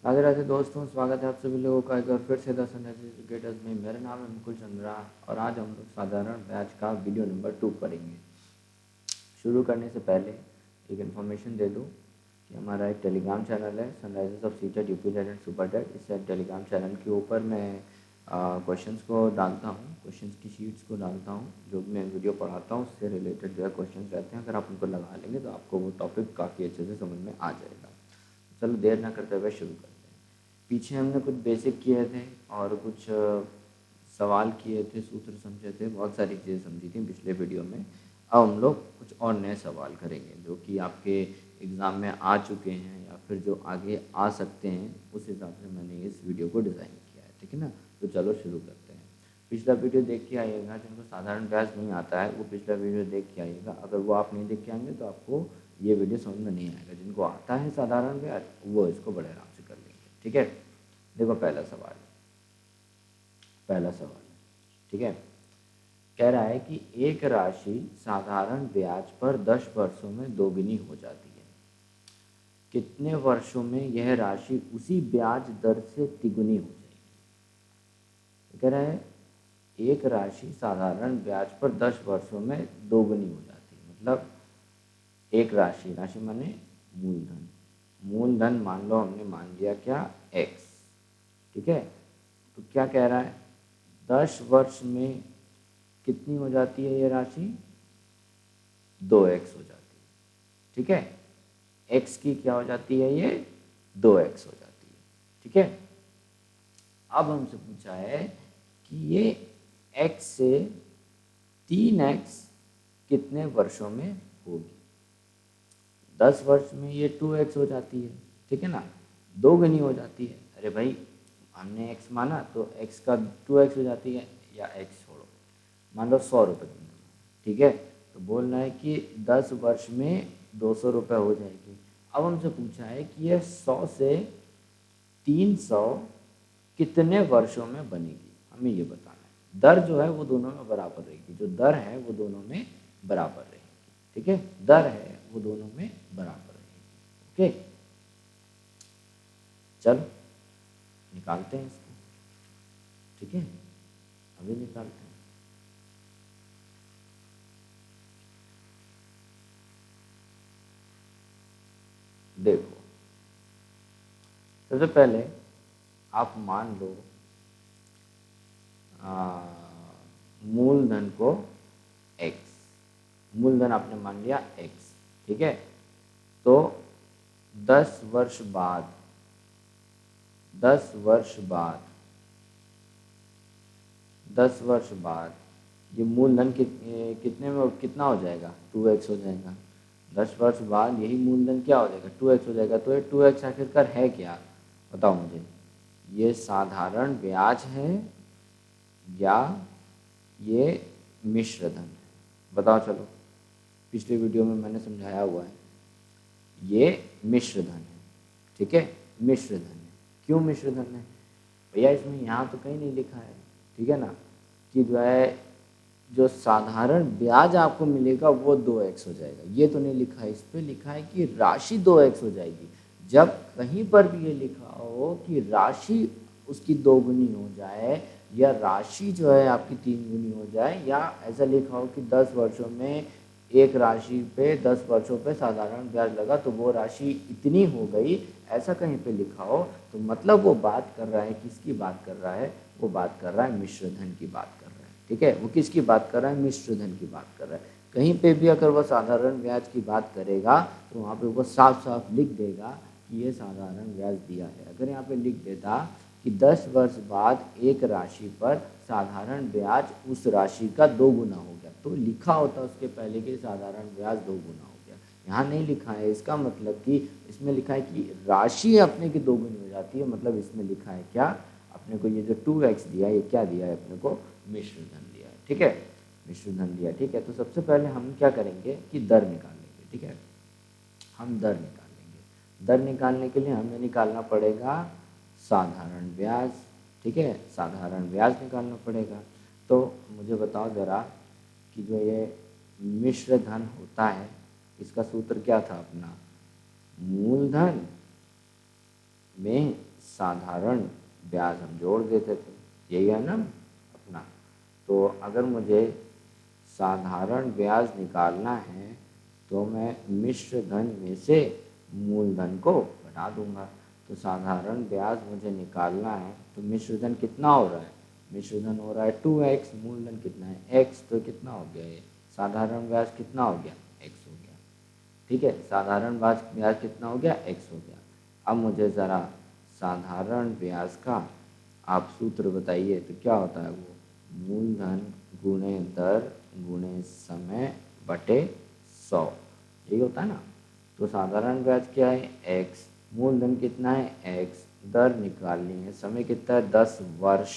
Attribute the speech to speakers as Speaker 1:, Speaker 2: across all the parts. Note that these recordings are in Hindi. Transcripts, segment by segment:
Speaker 1: राधे राधे दोस्तों, स्वागत है आप सभी लोगों का एक बार फिर से द सनराइज एजुकेटर्स में। मेरा नाम है मुकुल चंद्रा और आज हम लोग साधारण बैच का वीडियो नंबर 2 पढ़ेंगे। शुरू करने से पहले एक इन्फॉर्मेशन दे दूं कि हमारा एक टेलीग्राम चैनल है sunrisers of CTET, UP TET and super TET. इस टेलीग्राम चैनल के ऊपर मैं क्वेश्चंस को डालता हूँ, क्वेश्चंस की शीट्स को डालता हूँ। जो भी मैं वीडियो पढ़ाता हूँ उससे रिलेटेड जो है क्वेश्चन रहते हैं, अगर आप उनको लगा लेंगे तो आपको वो टॉपिक काफ़ी अच्छे से समझ में आ जाएगा। चलो देर ना करते हुए शुरू करते हैं। पीछे हमने कुछ बेसिक किए थे और कुछ सवाल किए थे, सूत्र समझे थे, बहुत सारी चीज़ें समझी थी पिछले वीडियो में। अब हम लोग कुछ और नए सवाल करेंगे जो कि आपके एग्ज़ाम में आ चुके हैं या फिर जो आगे आ सकते हैं। उस हिसाब से मैंने इस वीडियो को डिज़ाइन किया है, ठीक है ना। तो चलो शुरू करते हैं। पिछला वीडियो देख के आइएगा, जिनको साधारण ब्याज नहीं आता है वो पिछला वीडियो देख के आइएगा। अगर वो आप नहीं देख के आएंगे तो आपको ये वीडियो समझ में नहीं आएगा। जिनको आता है साधारण ब्याज वो इसको बड़े आराम से कर लेंगे, ठीक है। देखो पहला सवाल, ठीक है। कह रहा है कि एक राशि साधारण ब्याज पर 10 वर्षों में दोगुनी हो जाती है। कितने वर्षों में यह राशि उसी ब्याज दर से तिगुनी हो जाएगी। कह रहा है एक राशि साधारण ब्याज पर 10 वर्षों में दोगुनी हो जाती है। मतलब एक राशि, राशि माने मूलधन, मूलधन मान लो हमने मान लिया क्या x, ठीक है। तो क्या कह रहा है 10 वर्ष में कितनी हो जाती है ये राशि, 2x हो जाती है, ठीक है। x की क्या हो जाती है, ये 2x हो जाती है, ठीक है। अब हमसे पूछा है कि ये x से 3x कितने वर्षों में होगी। 10 वर्ष में ये 2x हो जाती है, ठीक है ना, दोगुनी हो जाती है। अरे भाई हमने x माना तो x का 2x हो जाती है, या x छोड़ो, मान लो 100 रुपये, ठीक है। तो बोलना है कि 10 वर्ष में 200 रुपये हो जाएगी। अब हमसे पूछा है कि यह 100 से 300 कितने वर्षों में बनेगी, हमें ये बताना है। दर जो है वो दोनों में बराबर रहेगी, जो दर है वो दोनों में बराबर रहेगी, ठीक है। दर है वो दोनों में बराबर रहेगी, ओके। चलो निकालते हैं इसको, ठीक है, अभी निकालते हैं। देखो सबसे पहले आप मान लो मूलधन को x, मूलधन आपने मान लिया x, ठीक है। तो 10 वर्ष बाद, 10 वर्ष बाद, 10 वर्ष बाद ये मूलधन कितने में कितना हो जाएगा, 2x हो जाएगा। 10 वर्ष बाद यही मूलधन क्या हो जाएगा, 2x हो जाएगा। तो ये 2x आखिरकार है क्या, बताओ मुझे। ये साधारण ब्याज है या ये मिश्र धन है, बताओ चलो। पिछले वीडियो में मैंने समझाया हुआ है, ये मिश्र धन है, ठीक है, मिश्र धन है। क्यों मिश्र धन है भैया, इसमें यहाँ तो कहीं नहीं लिखा है, ठीक है ना, कि जो है जो साधारण ब्याज आपको मिलेगा वो 2x हो जाएगा, ये तो नहीं लिखा है। इस पर लिखा है कि राशि 2x हो जाएगी। जब कहीं पर भी ये लिखा हो कि राशि उसकी 2 गुनी हो जाए या राशि जो है आपकी 3 गुनी हो जाए, या ऐसा लिखा हो कि 10 वर्षों में एक राशि पे 10 वर्षों पे साधारण ब्याज लगा तो वो राशि इतनी हो गई, ऐसा कहीं पे लिखा हो तो मतलब वो बात कर रहा है, किसकी बात कर रहा है, वो बात कर रहा है मिश्र धन की बात कर रहा है, ठीक है। वो किसकी बात कर रहा है, मिश्र धन की बात कर रहा है। कहीं पे भी अगर वह साधारण ब्याज की बात करेगा तो वहाँ पे वो साफ साफ लिख देगा कि ये साधारण ब्याज दिया है। अगर यहाँ पे लिख देता कि 10 वर्ष बाद एक राशि पर साधारण ब्याज उस राशि का 2 गुना हो गया, तो लिखा होता उसके पहले कि साधारण ब्याज 2 गुना हो गया। यहाँ नहीं लिखा है, इसका मतलब कि इसमें लिखा है कि राशि अपने की 2 गुनी हो जाती है। मतलब इसमें लिखा है क्या, अपने को ये जो 2x दिया है, ये क्या दिया है अपने को, मिश्र धन दिया है, ठीक है, मिश्र धन दिया, ठीक है। तो सबसे पहले हम क्या करेंगे कि दर निकाल लेंगे, ठीक है, हम दर निकाल लेंगे। दर निकालने के लिए हमें निकालना पड़ेगा साधारण ब्याज, ठीक है, साधारण ब्याज निकालना पड़ेगा। तो मुझे बताओ ज़रा कि जो ये मिश्र धन होता है इसका सूत्र क्या था अपना, मूलधन में साधारण ब्याज हम जोड़ देते थे, यही है ना अपना। तो अगर मुझे साधारण ब्याज निकालना है तो मैं मिश्र धन में से मूलधन को घटा दूंगा। तो साधारण ब्याज मुझे निकालना है तो मिश्र धन कितना हो रहा है, मिश्र धन हो रहा है 2x, मूलधन कितना है x, तो कितना हो गया ये साधारण ब्याज कितना हो गया x हो गया। ठीक है, साधारण ब्याज कितना हो गया x हो गया। अब मुझे ज़रा साधारण ब्याज का आप सूत्र बताइए, तो क्या होता है वो, मूलधन गुणे दर गुणे समय बटे 100, यही होता है ना। तो साधारण ब्याज क्या है x, मूलधन कितना है x, दर निकालनी है, समय कितना है 10 वर्ष।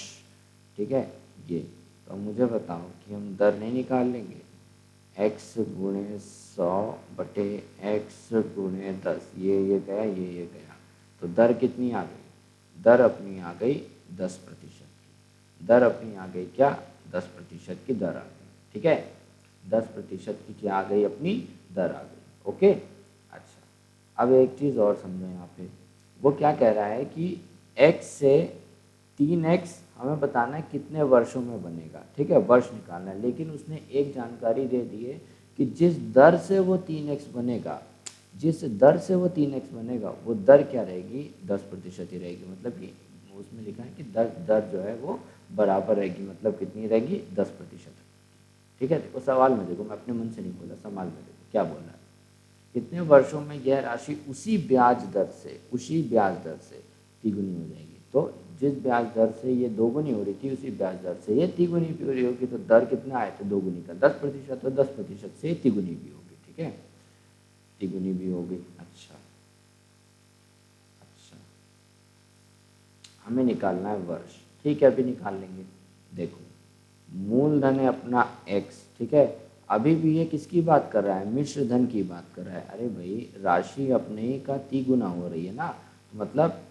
Speaker 1: ठीक है, ये तो मुझे बताओ कि हम दर नहीं निकाल लेंगे, x गुणे 100 बटे x गुणे 10, ये गया ये गया, तो दर कितनी आ गई, दर अपनी आ गई 10% की, दर अपनी आ गई क्या 10% की दर आ गई। ठीक है, 10% की क्या आ गई अपनी दर आ गई। ओके, अच्छा अब एक चीज़ और समझो यहाँ पे, वो क्या कह रहा है कि x से 3x हमें बताना है कितने वर्षों में बनेगा। ठीक है, वर्ष निकालना है, लेकिन उसने एक जानकारी दे दी है कि जिस दर से वो 3x बनेगा, जिस दर से वो 3x बनेगा वो दर क्या रहेगी 10% ही रहेगी। मतलब कि उसमें लिखा है कि दर जो है वो बराबर रहेगी, मतलब कितनी रहेगी 10%। ठीक है, देखो सवाल में देखो, मैं अपने मन से नहीं बोला, सवाल में देखो क्या बोल रहा है, कितने वर्षों में यह राशि उसी ब्याज दर से तिगुनी हो जाएगी। तो जिस ब्याज दर से ये दोगुनी हो रही थी उसी ब्याज दर से ये तिगुनी भी हो रही होगी। तो दर कितना आए थे दोगुनी का 10%, तो 10% से तिगुनी भी होगी। ठीक है, तिगुनी भी होगी। अच्छा, हमें निकालना है वर्ष। ठीक है, अभी निकाल लेंगे। देखो मूलधन है अपना x, ठीक है, अभी भी ये किसकी बात कर रहा है, मिश्र धन की बात कर रहा है। अरे भाई राशि अपने ही का 3 गुना हो रही है ना, तो मतलब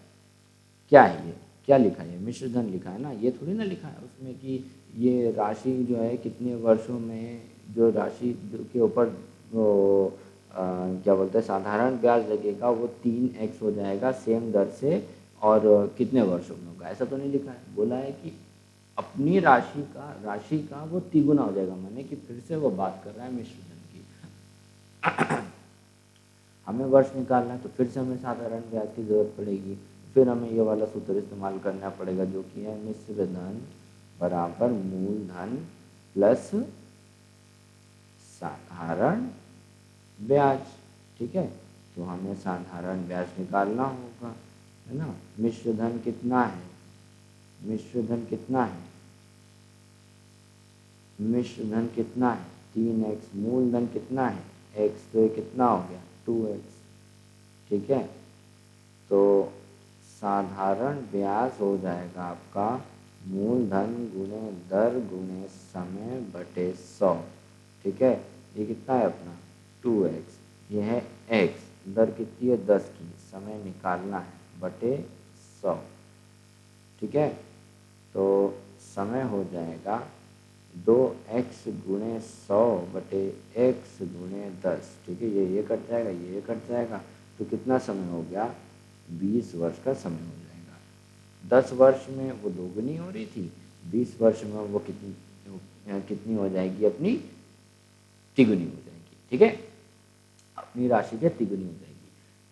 Speaker 1: क्या है, ये क्या लिखा है, मिश्र धन लिखा है ना, ये थोड़ी ना लिखा है उसमें कि ये राशि जो है कितने वर्षों में, जो राशि के ऊपर वो क्या बोलते हैं साधारण ब्याज लगेगा वो 3x हो जाएगा सेम दर से, और कितने वर्षों में होगा, ऐसा तो नहीं लिखा है। बोला है कि अपनी राशि का वो तिगुना हो जाएगा, माने कि फिर से वो बात कर रहा है मिश्र धन की। हमें वर्ष निकालना है तो फिर से हमें साधारण ब्याज की जरूरत पड़ेगी, फिर हमें ये वाला सूत्र इस्तेमाल करना पड़ेगा जो कि है मिश्र धन बराबर मूलधन प्लस साधारण ब्याज। ठीक है, तो हमें साधारण ब्याज निकालना होगा, है ना। मिश्र धन कितना है, मिश्र धन कितना है, मिश्र धन कितना है 3x, मूलधन कितना है x, तो ये कितना हो गया 2x। ठीक है, तो साधारण ब्याज हो जाएगा आपका मूलधन गुणे दर गुणे समय बटे 100। ठीक है, ये कितना है अपना 2x, ये है x, दर कितनी है 10 की, समय निकालना है बटे 100। ठीक है, तो समय हो जाएगा 2x गुणे 100 बटे x गुणे 10। ठीक है, ये कट जाएगा, ये कट जाएगा, तो कितना समय हो गया 20 वर्ष का समय हो जाएगा। 10 वर्ष में वो दोगुनी हो रही थी, 20 वर्ष में वो कितनी हो जाएगी अपनी तिगुनी हो जाएगी। ठीक है, अपनी राशि के तिगुनी हो जाएगी।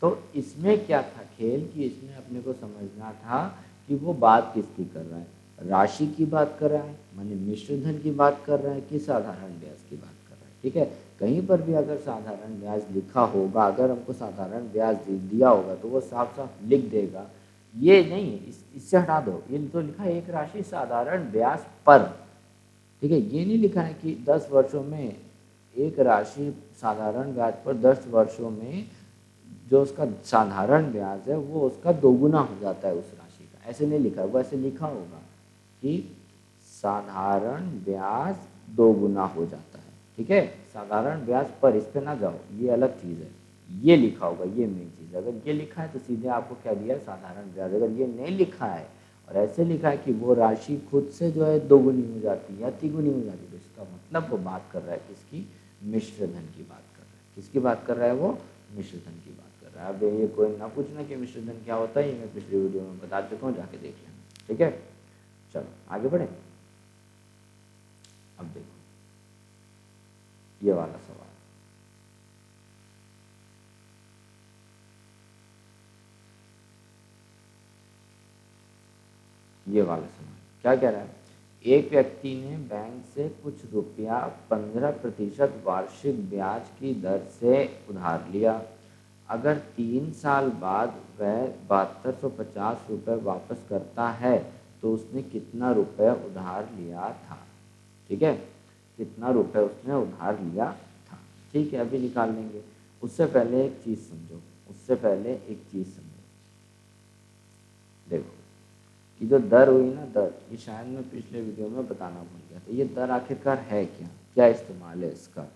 Speaker 1: तो इसमें क्या था खेल कि इसमें अपने को समझना था कि वो बात किसकी कर रहा है, राशि की बात कर रहा है माने मिश्र धन की बात कर रहा है कि साधारण ब्याज की बात कर रहा है। ठीक है, कहीं पर भी अगर साधारण ब्याज लिखा होगा, अगर हमको साधारण ब्याज दिया होगा तो वो साफ साफ लिख देगा, ये नहीं इससे हटा दो, ये तो लिखा है एक राशि साधारण ब्याज पर। ठीक है, ये नहीं लिखा है कि 10 वर्षों में एक राशि साधारण ब्याज पर 10 वर्षों में जो उसका साधारण ब्याज है वो उसका दोगुना हो जाता है उस राशि का, ऐसे नहीं लिखा है। वो ऐसे लिखा होगा कि साधारण ब्याज दोगुना हो जाता है। ठीक है, साधारण ब्याज पर, इस पे ना जाओ, ये अलग चीज़ है, ये लिखा होगा, ये मेन चीज़। अगर ये लिखा है तो सीधे आपको क्या दिया साधारण ब्याज, अगर ये नहीं लिखा है और ऐसे लिखा है कि वो राशि खुद से जो है दोगुनी हो जाती है या तिगुनी हो जाती है, तो इसका मतलब वो बात कर रहा है किसकी, मिश्र धन की बात कर रहा है। किसकी बात कर रहा है वो, मिश्र धन की बात कर रहा है। रहा है। अब ये कोई ना पूछना कि मिश्र धन क्या होता है, ये मैं पिछली वीडियो में बता चुका हूँ, जाके देख लेना। ठीक है, चलो आगे बढ़े। अब देखो ये वाला सवाल, ये वाला सवाल क्या कह रहा है, एक व्यक्ति ने बैंक से कुछ रुपया 15% वार्षिक ब्याज की दर से उधार लिया। अगर 3 साल बाद वह 7250 रुपये वापस करता है तो उसने कितना रुपये उधार लिया था। ठीक है, कितना रुपये उसने उधार लिया था। ठीक है, अभी निकाल लेंगे। उससे पहले एक चीज़ समझो, उससे पहले एक चीज़ समझो। देखो कि जो दर हुई ना, दर, ये शायद मैं पिछले वीडियो में बताना भूल गया था। ये दर आखिरकार है क्या, क्या इस्तेमाल है इसका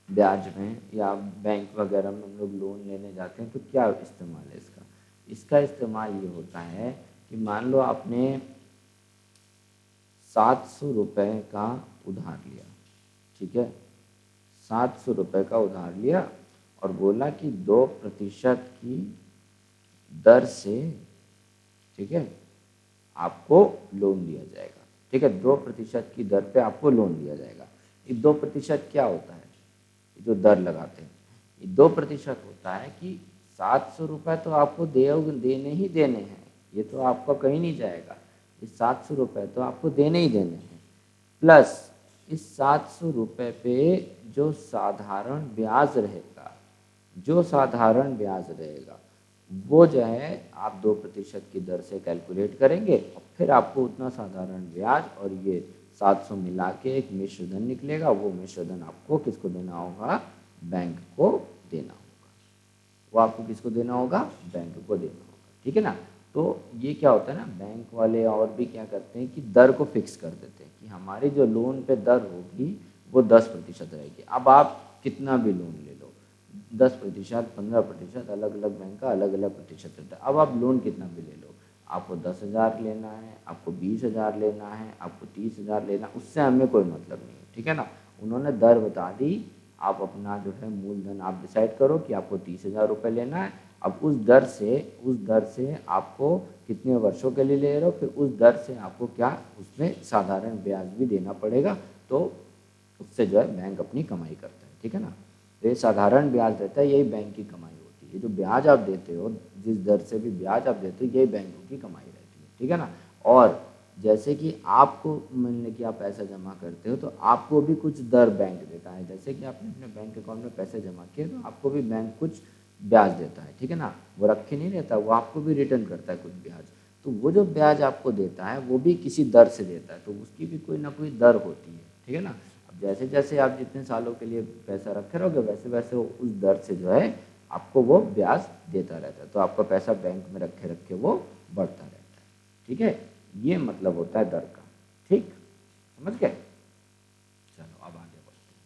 Speaker 1: ब्याज में, या बैंक वगैरह में हम लोग लोन लेने जाते हैं तो क्या इस्तेमाल है इसका। इसका इस्तेमाल ये होता है कि मान लो आपने 700 रुपये का उधार लिया। ठीक है, 700 रुपये का उधार लिया और बोला कि 2% की दर से, ठीक है, आपको लोन दिया जाएगा। ठीक है, 2% की दर पे आपको लोन दिया जाएगा। ये 2% क्या होता है, ये जो दर लगाते हैं, ये 2% होता है कि 700 रुपये तो आपको देने ही देने हैं, ये तो आपका कहीं नहीं जाएगा। ये 700 रुपये तो आपको देने ही देने हैं, प्लस इस 700 रुपये पे जो साधारण ब्याज रहेगा, जो साधारण ब्याज रहेगा वो जो है आप 2% की दर से कैलकुलेट करेंगे और फिर आपको उतना साधारण ब्याज और ये 700 मिला के एक मिश्र धन निकलेगा। वो मिश्र धन आपको किसको देना होगा, बैंक को देना होगा। वो आपको किसको देना होगा, बैंक को देना होगा। ठीक है ना। तो ये क्या होता है ना, बैंक वाले और भी क्या करते हैं कि दर को फिक्स कर देते हैं कि हमारी जो लोन पे दर होगी वो 10% रहेगी। अब आप कितना भी लोन ले लो, 10%, 15%, अलग अलग बैंक का अलग अलग प्रतिशत रहता है। अब आप लोन कितना भी ले लो, आपको 10,000 लेना है, आपको 20,000 लेना है, आपको 30,000 लेना, उससे हमें कोई मतलब नहीं है। ठीक है ना, उन्होंने दर बता दी, आप अपना जो है मूलधन आप डिसाइड करो कि आपको 30,000 रुपये लेना है। अब उस दर से आपको कितने वर्षों के लिए ले रहे हो, फिर उस दर से आपको क्या उसमें साधारण ब्याज भी देना पड़ेगा। तो उससे जो है बैंक अपनी कमाई करता है। ठीक है ना, तो ये साधारण ब्याज रहता है, यही बैंक की कमाई होती है। ये जो ब्याज आप देते हो, जिस दर से भी ब्याज आप देते हो, यही बैंकों की कमाई रहती है। ठीक है ना। और जैसे कि आपको मान कि आप पैसा जमा करते हो तो आपको भी कुछ दर बैंक देता है। जैसे कि आपने अपने बैंक अकाउंट में पैसे जमा किए तो आपको भी बैंक कुछ ब्याज देता है। ठीक है ना, वो रखे नहीं रहता, वो आपको भी रिटर्न करता है कुछ ब्याज। तो वो जो ब्याज आपको देता है वो भी किसी दर से देता है, तो उसकी भी कोई ना कोई दर होती है। ठीक है ना। अब जैसे जैसे आप जितने सालों के लिए पैसा रखे रहोगे वैसे वैसे उस दर से जो है आपको वो ब्याज देता रहता है। तो आपका पैसा बैंक में रखे रखे वो बढ़ता रहता है। ठीक है, ये मतलब होता है दर का। ठीक, समझ गए। चलो अब आगे बढ़ते हैं।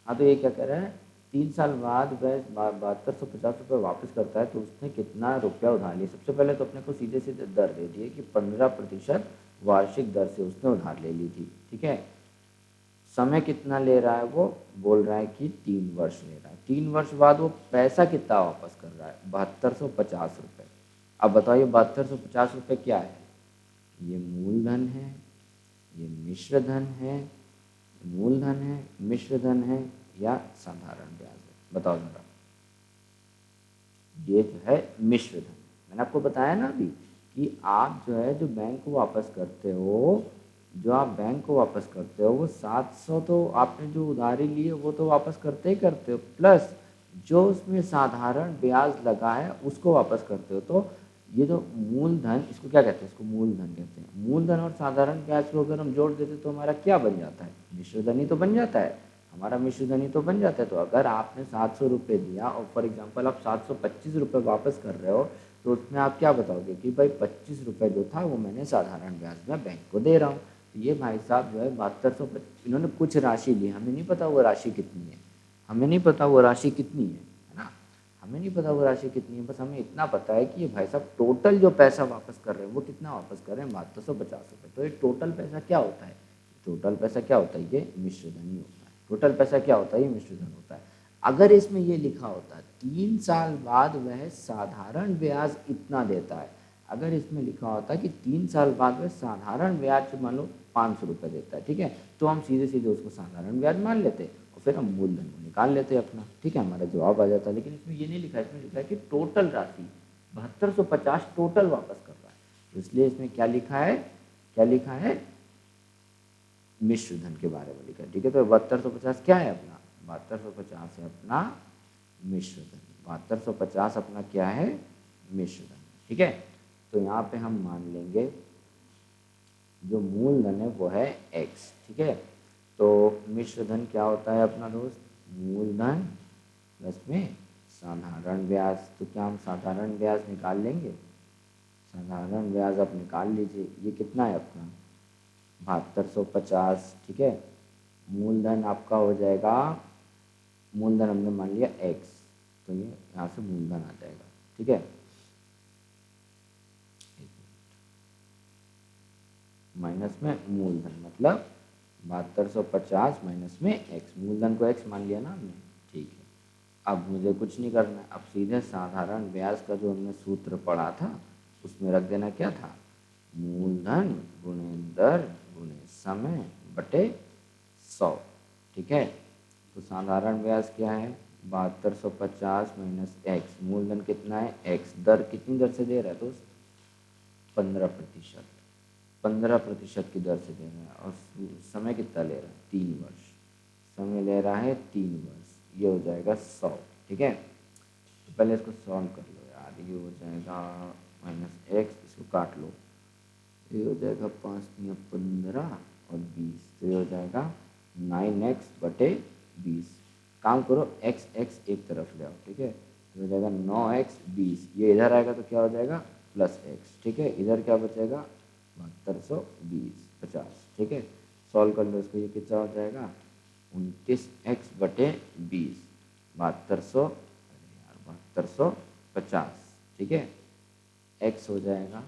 Speaker 1: हाँ, तो ये क्या कह रहा है, 3 साल बाद वह 7250 रुपये वापस करता है तो उसने कितना रुपया उधार लिया। सबसे पहले तो अपने को सीधे सीधे दर दे दिए कि 15% वार्षिक दर से उसने उधार ले ली थी। ठीक है, समय कितना ले रहा है, वो बोल रहा है कि 3 वर्ष ले रहा है। 3 वर्ष बाद वो पैसा कितना वापस कर रहा है, 7250 रुपये। अब बताइए 7250 रुपये क्या है, ये मूलधन है, ये मिश्र धन है, मूलधन है, मिश्र धन है या साधारण ब्याज है, बताओ जरा। ये जो है मिश्र धन। मैंने आपको बताया ना अभी कि आप जो है जो बैंक को वापस करते हो, जो आप बैंक को वापस करते हो वो 700 तो आपने जो उधारी ली है वो तो वापस करते ही करते हो, प्लस जो उसमें साधारण ब्याज लगा है उसको वापस करते हो। तो ये जो मूलधन, इसको क्या कहते हैं, इसको मूलधन कहते हैं। मूलधन और साधारण ब्याज को अगर हम जोड़ देते तो हमारा क्या बन जाता है, मिश्रधन ही तो बन जाता है, हमारा मिश्रधन ही तो बन जाता है। तो अगर आपने 700 रुपये दिया और फॉर एग्जांपल आप 725 रुपये वापस कर रहे हो तो उसमें आप क्या बताओगे कि भाई 25 रुपये जो था वो मैंने साधारण ब्याज में बैंक को दे रहा हूँ। तो ये भाई साहब जो है 7200, इन्होंने कुछ राशि ली, हमें नहीं पता वो राशि कितनी है, हमें नहीं पता वो राशि कितनी है ना, हमें नहीं पता वो राशि कितनी है। बस हमें इतना पता है कि ये भाई साहब टोटल जो पैसा वापस कर रहे हैं वो कितना वापस कर रहे हैं, 7250 रुपये। तो ये टोटल पैसा क्या होता है, टोटल पैसा क्या होता है, ये मिश्रधन ही होता है। टोटल पैसा क्या होता है, ये मिश्रधन होता है। अगर इसमें ये लिखा होता 3 साल बाद वह साधारण ब्याज इतना देता है, अगर इसमें लिखा होता कि 3 साल बाद वह साधारण ब्याज मान लो 500 रुपये देता है, ठीक है, तो हम सीधे सीधे उसको साधारण ब्याज मान लेते और फिर हम मूलधन को निकाल लेते अपना, ठीक है, हमारा जवाब आ जाता। लेकिन इसमें ये नहीं लिखा है, इसमें लिखा है कि टोटल राशि 7250 टोटल वापस कर रहा है, तो इसलिए इसमें क्या लिखा है, क्या लिखा है, मिश्र धन के बारे में लिखा है, ठीक है। तो 7250 क्या है अपना, 7250 है अपना मिश्र धन, 7250 अपना क्या है, मिश्र धन, ठीक है। तो यहाँ पे हम मान लेंगे जो मूलधन है वो है x, ठीक है। तो मिश्र धन क्या होता है अपना दोस्त, मूलधन प्लस में साधारण ब्याज। तो क्या हम साधारण ब्याज निकाल लेंगे, साधारण ब्याज आप निकाल लीजिए, ये कितना है अपना 7250, ठीक है। मूलधन आपका हो जाएगा, मूलधन हमने मान लिया x, तो ये यहाँ से मूलधन आ जाएगा, ठीक है। माइनस में मूलधन मतलब 7250 माइनस में x, मूलधन को x मान लिया ना हमने, ठीक है। अब मुझे कुछ नहीं करना है, अब सीधे साधारण ब्याज का जो हमने सूत्र पढ़ा था उसमें रख देना, क्या था, मूलधन गुणे दर गुणे समय बटे 100, ठीक है। तो साधारण ब्याज क्या है 7250 माइनस x, मूलधन कितना है x, दर कितनी दर से दे रहा है दोस्त, 15%, 15% की दर से दे रहा है, और समय कितना ले रहा है 3 वर्ष, समय ले रहा है 3 वर्ष, ये हो जाएगा 100, ठीक है। तो पहले इसको सॉल्व कर लो यार, ये हो जाएगा माइनस एक्स, इसको काट लो, ये हो जाएगा 5 × 15 और 20, तो ये हो जाएगा 9x बटे 20, काम करो x x एक तरफ ले आओ, ठीक है, तो हो जाएगा 9x 20, ये इधर आएगा तो क्या हो जाएगा प्लस x, ठीक है, इधर क्या बचेगा 7250, ठीक है। सॉल्व कर लो इसको, ये कितना हो जाएगा 29x बटे 20, 7250, ठीक है। x हो जाएगा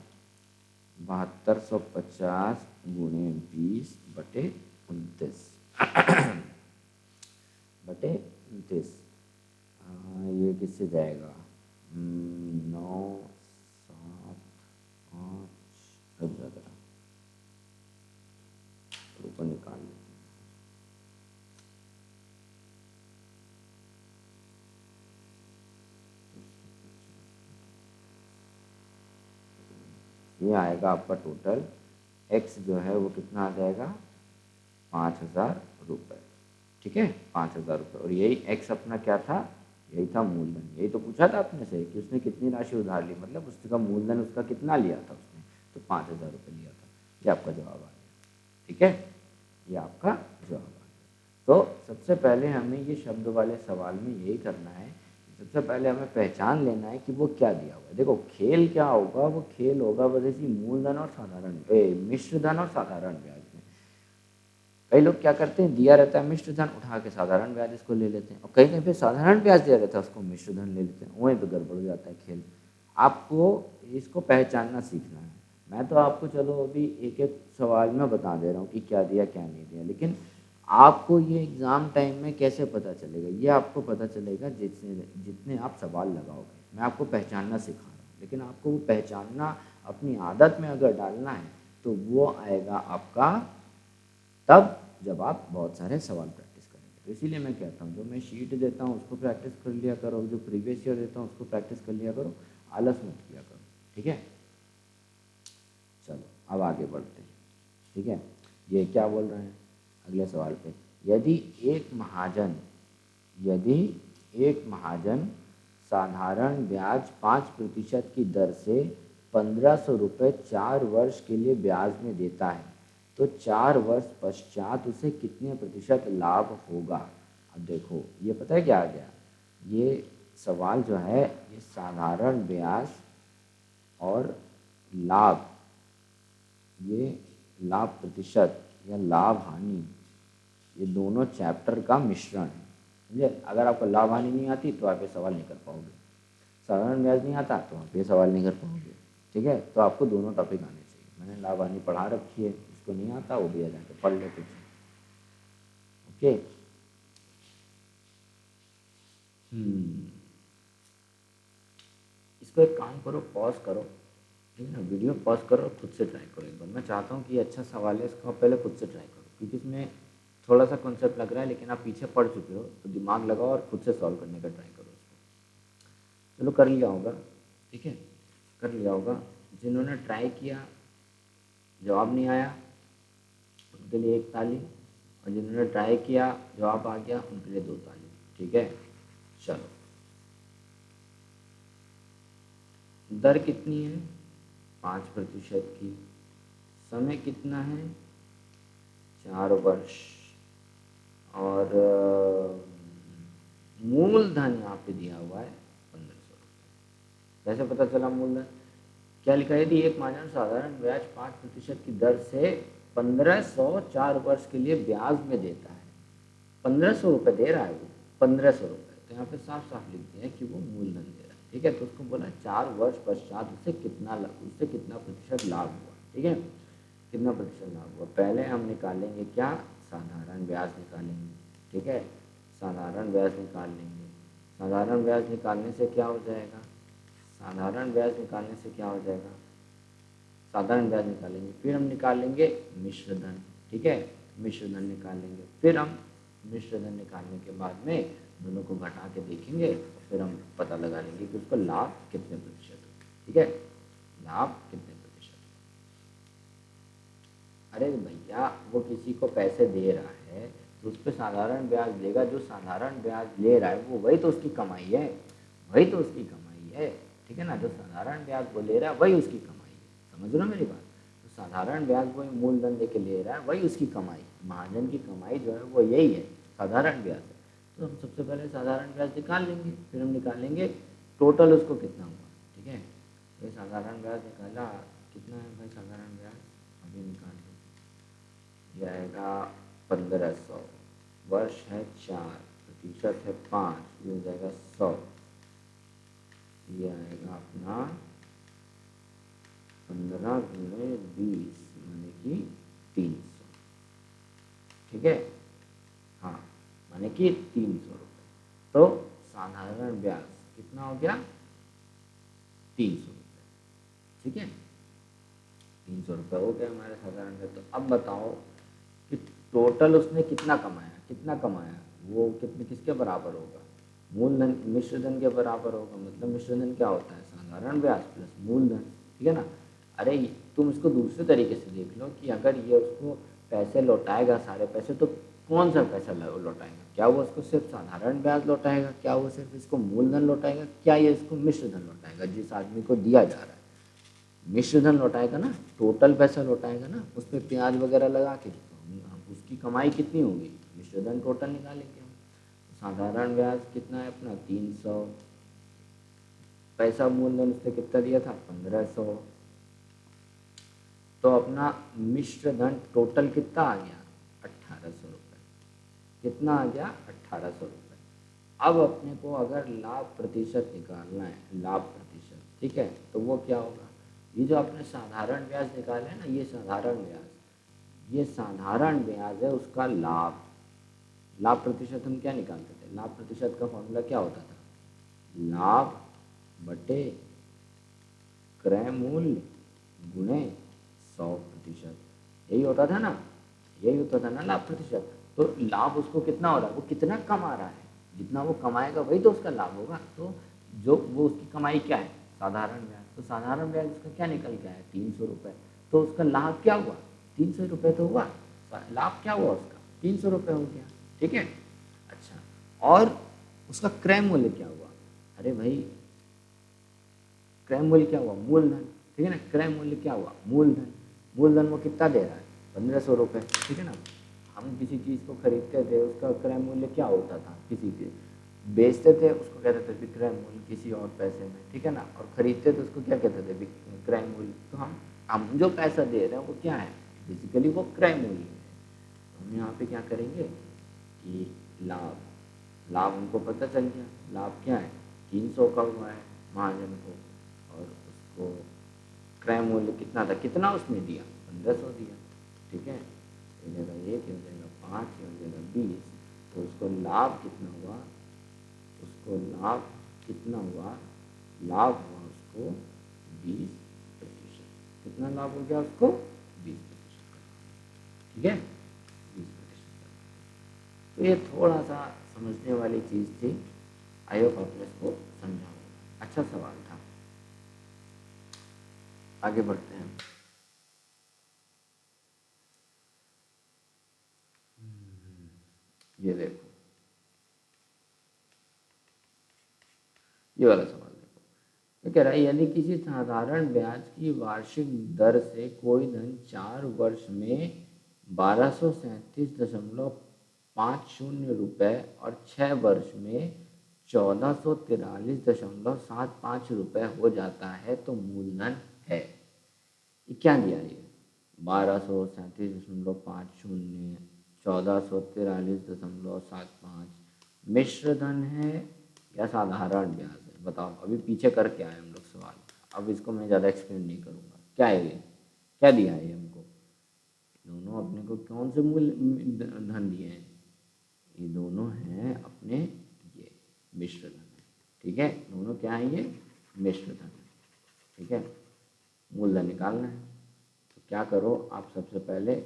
Speaker 1: 7250 गुणे 20 बटे 29 बटे 29, ये किससे जाएगा 9 7 5 ऊपर निकाल लेते हैं, ये आएगा आपका टोटल x जो है वो कितना आ जाएगा 5000 रुपये, ठीक है, 5000 रुपये, और यही x अपना क्या था, यही था मूलधन, यही तो पूछा था आपने से कि उसने कितनी राशि उधार ली, मतलब उसका मूलधन उसका कितना लिया था उसने, तो 5000 रुपये लिया था, ये आपका जवाब आ गया, ठीक है, ये आपका जवाब आ गया। तो सबसे पहले हमें ये शब्द वाले सवाल में यही करना है, सबसे पहले हमें पहचान लेना है कि वो क्या दिया हुआ है। देखो खेल क्या होगा, वो खेल होगा बस इसी मूलधन और साधारण मिश्र धन और साधारण ब्याज में। कई लोग क्या करते हैं, दिया रहता है मिश्र धन, उठा के साधारण ब्याज इसको ले लेते हैं, और कहीं कहीं पे साधारण ब्याज दिया रहता है उसको मिश्र धन ले लेते हैं, वहीं पे गड़बड़ हो जाता है खेल। आपको इसको पहचानना सीखना है। मैं तो आपको चलो अभी एक एक सवाल में बता दे रहा हूँ कि क्या दिया क्या नहीं दिया, लेकिन आपको ये एग्ज़ाम टाइम में कैसे पता चलेगा, ये आपको पता चलेगा जितने आप सवाल लगाओगे। मैं आपको पहचानना सिखा रहा हूँ, लेकिन आपको वो पहचानना अपनी आदत में अगर डालना है तो वो आएगा आपका तब जब आप बहुत सारे सवाल प्रैक्टिस करेंगे। तो इसीलिए मैं कहता हूँ जो मैं शीट देता हूँ उसको प्रैक्टिस कर लिया करो, जो प्रीवियस ईयर देता हूँ उसको प्रैक्टिस कर लिया करो, आलस मत किया करो, ठीक है। चलो अब आगे बढ़ते हैं, ठीक है। ये क्या बोल रहे हैं अगले सवाल पे, यदि एक महाजन साधारण ब्याज 5% की दर से 1500 रुपये 4 वर्ष के लिए ब्याज में देता है तो 4 वर्ष पश्चात उसे कितने प्रतिशत लाभ होगा। अब देखो ये पता है क्या आ गया, ये सवाल जो है ये साधारण ब्याज और लाभ, ये लाभ प्रतिशत या लाभ हानि, ये दोनों चैप्टर का मिश्रण है, समझे। अगर आपको लाभ हानि नहीं आती तो आप ये सवाल नहीं कर पाओगे, साधारण ब्याज नहीं आता तो आप ये सवाल नहीं कर पाओगे, ठीक है। तो आपको दोनों टॉपिक आने चाहिए। मैंने लाभ हानि पढ़ा रखी है, इसको नहीं आता वो भी आ जाके पढ़ ले पीछे, ओके। हम्म, इसको एक काम करो, पॉज करो, ठीक है ना, वीडियो पॉज करो और खुद से ट्राई करो एक बार। मैं चाहता हूँ कि ये अच्छा सवाल है, इसको आप पहले खुद से ट्राई करो, क्योंकि इसमें थोड़ा सा कॉन्सेप्ट लग रहा है, लेकिन आप पीछे पढ़ चुके हो, तो दिमाग लगाओ और खुद से सॉल्व करने का ट्राई करो उसको। चलो कर लिया होगा, ठीक है, कर लिया होगा। जिन्होंने ट्राई किया जवाब नहीं आया उनके लिए एक ताली, और जिन्होंने ट्राई किया जवाब आ गया उनके लिए दो ताली, ठीक है। चलो, दर कितनी है? 5% की। समय कितना है? 4 वर्ष। और मूलधन यहाँ पे दिया हुआ है 1500 रुपये। कैसे पता चला मूलधन? क्या लिखा है? यदि एक महाजन साधारण ब्याज 5% की दर से 1500 4 वर्ष के लिए ब्याज में देता है। 1500 रुपये दे रहा है वो, 1500 रुपये, तो यहाँ पे साफ साफ लिख दिया है कि वो मूलधन दे रहा है, ठीक है। तो उसको बोला 4 वर्ष पश्चात उससे कितना प्रतिशत लाभ हुआ, ठीक है, कितना प्रतिशत लाभ हुआ। पहले हम निकालेंगे क्या? साधारण ब्याज निकालेंगे, ठीक है, साधारण ब्याज निकाल लेंगे। साधारण ब्याज निकालने से क्या हो जाएगा? साधारण ब्याज निकालने से क्या हो जाएगा? साधारण ब्याज निकालेंगे, फिर हम निकालेंगे मिश्र धन, ठीक है, मिश्र धन निकालेंगे। फिर हम मिश्र धन निकालने के बाद में दोनों को घटा के देखेंगे, और फिर हम पता लगा लेंगे कि उसको लाभ कितने प्रतिशत हो, ठीक है, लाभ कितने प्रतिशत। अरे भैया, वो किसी को पैसे दे रहा है तो उस पर साधारण ब्याज देगा। जो साधारण ब्याज ले रहा है वो वही तो उसकी कमाई है, वही तो उसकी कमाई है, ठीक है ना। जो साधारण ब्याज वो ले रहा है वही उसकी कमाई है, समझ रहे हो मेरी बात? तो साधारण ब्याज वो मूलधन दे के ले रहा है, वही उसकी कमाई। महाजन की कमाई जो है वो यही है, साधारण ब्याज है। तो हम सबसे पहले साधारण ब्याज निकाल लेंगे, फिर हम निकालेंगे टोटल उसको कितना हुआ, ठीक है। तो ये साधारण ब्याज निकाला, कितना है भाई साधारण ब्याज? अभी निकाल लो, ये आएगा 1500। वर्ष है 4, प्रतिशत है 5, ये हो जाएगा 100। ये आएगा अपना 15 गुणे 20 माने कि 300, ठीक है, हाँ, माने कि 300 रुपये। तो साधारण ब्याज कितना हो गया? 300 रुपये, ठीक है, 300 रुपये हो गया हमारे साधारण ब्याज। तो अब बताओ कि टोटल उसने कितना कमाया, कितना कमाया, वो कितने किसके बराबर होगा? मूलधन, मिश्रधन के बराबर होगा। मतलब मिश्रधन क्या होता है? साधारण ब्याज प्लस मूलधन, ठीक है ना। अरे तुम इसको दूसरे तरीके से देख लो कि अगर ये उसको पैसे लौटाएगा सारे पैसे, तो कौन सा पैसा लौटाएगा? क्या वो उसको सिर्फ साधारण ब्याज लौटाएगा? क्या वो सिर्फ इसको मूलधन लौटाएगा? क्या ये इसको मिश्रधन लौटाएगा? जिस आदमी को दिया जा रहा है मिश्रधन लौटाएगा ना, टोटल पैसा लौटाएगा ना, उस पर ब्याज वगैरह लगा के उसकी कमाई कितनी होगी? मिश्रधन टोटल निकालेंगे हम। साधारण ब्याज कितना है अपना? 300। पैसा मूलधन उसने कितना दिया था? 1500। तो अपना मिश्रधन टोटल कितना आ गया? 1800 रुपये। कितना आ गया? 1800 रुपये। अब अपने को अगर लाभ प्रतिशत निकालना है, लाभ प्रतिशत, ठीक है, तो वो क्या होगा? ये जो आपने साधारण ब्याज निकाला है ना, ये साधारण ब्याज, ये साधारण ब्याज है, उसका लाभ। लाभ प्रतिशत हम क्या निकालते थे? लाभ प्रतिशत का फॉर्मूला क्या होता था? लाभ बटे क्रय मूल्य गुणे 100%, यही होता था ना, यही होता था ना लाभ प्रतिशत। तो लाभ उसको कितना हो रहा है? वो कितना कमा रहा है, जितना वो कमाएगा वही तो उसका लाभ होगा। तो जो वो उसकी कमाई क्या है? साधारण ब्याज। तो साधारण ब्याज उसका क्या निकल गया है? 300 रुपये। तो उसका लाभ क्या हुआ? 300 रुपये तो हुआ, लाभ क्या हुआ उसका? 300 रुपये हो गया, ठीक है। अच्छा, और उसका क्रय मूल्य क्या हुआ? अरे भाई, क्रय मूल्य क्या हुआ? मूलधन, ठीक है ना। क्रय मूल्य क्या हुआ? मूलधन। मूलधन वो कितना दे रहा है? 1500 रुपये, ठीक है ना। हम किसी चीज़ को खरीदते थे, उसका क्रय मूल्य क्या होता था? किसी के बेचते थे उसको कहते थे विक्रय मूल्य, किसी और पैसे में, ठीक है ना। और खरीदते थे उसको क्या कहते थे? क्रय मूल्य। तो हम जो पैसा दे रहे हैं वो क्या है? बेसिकली वो क्रय मूल्य है। तो हम यहाँ पे क्या करेंगे कि लाभ, लाभ हमको पता चल गया, लाभ क्या है? 300 का हुआ है महाजन को, और उसको क्रय मूल्य कितना था? कितना उसने दिया? 1500 दिया, ठीक है। हो जाएगा 1, हो जाएगा 5, हो जाएगा 20। तो उसको लाभ कितना हुआ? उसको लाभ कितना हुआ, लाभ हुआ उसको 20%। कितना लाभ हो गया उसको, 20%। ठीक है, 20%। तो ये थोड़ा सा समझने वाली चीज़ थी, आई होप आपने इसको समझा होगा। अच्छा सवाल था। आगे बढ़ते हैं। ये देखो, ये वाला सवाल देखो, ये कह रहा है यदि किसी साधारण ब्याज की वार्षिक दर से कोई धन 4 वर्ष में 1237.50 रुपये और 6 वर्ष में 1443.75 रुपये हो जाता है तो मूलधन है। ये क्या दिया है, 1237.50, 1443.75 मिश्र धन है या साधारण ब्याज है, बताओ। अभी पीछे करके आए हम लोग सवाल, अब इसको मैं ज़्यादा एक्सप्लेन नहीं करूँगा। क्या है ये, क्या दिया है ये हमको, दोनों अपने को कौन से मूल धन दिए हैं, ये दोनों हैं अपने ये मिश्र धन है। ठीक है, दोनों क्या है, ये मिश्र धन है। ठीक है, मूलधन निकालना है तो क्या करो आप, सबसे पहले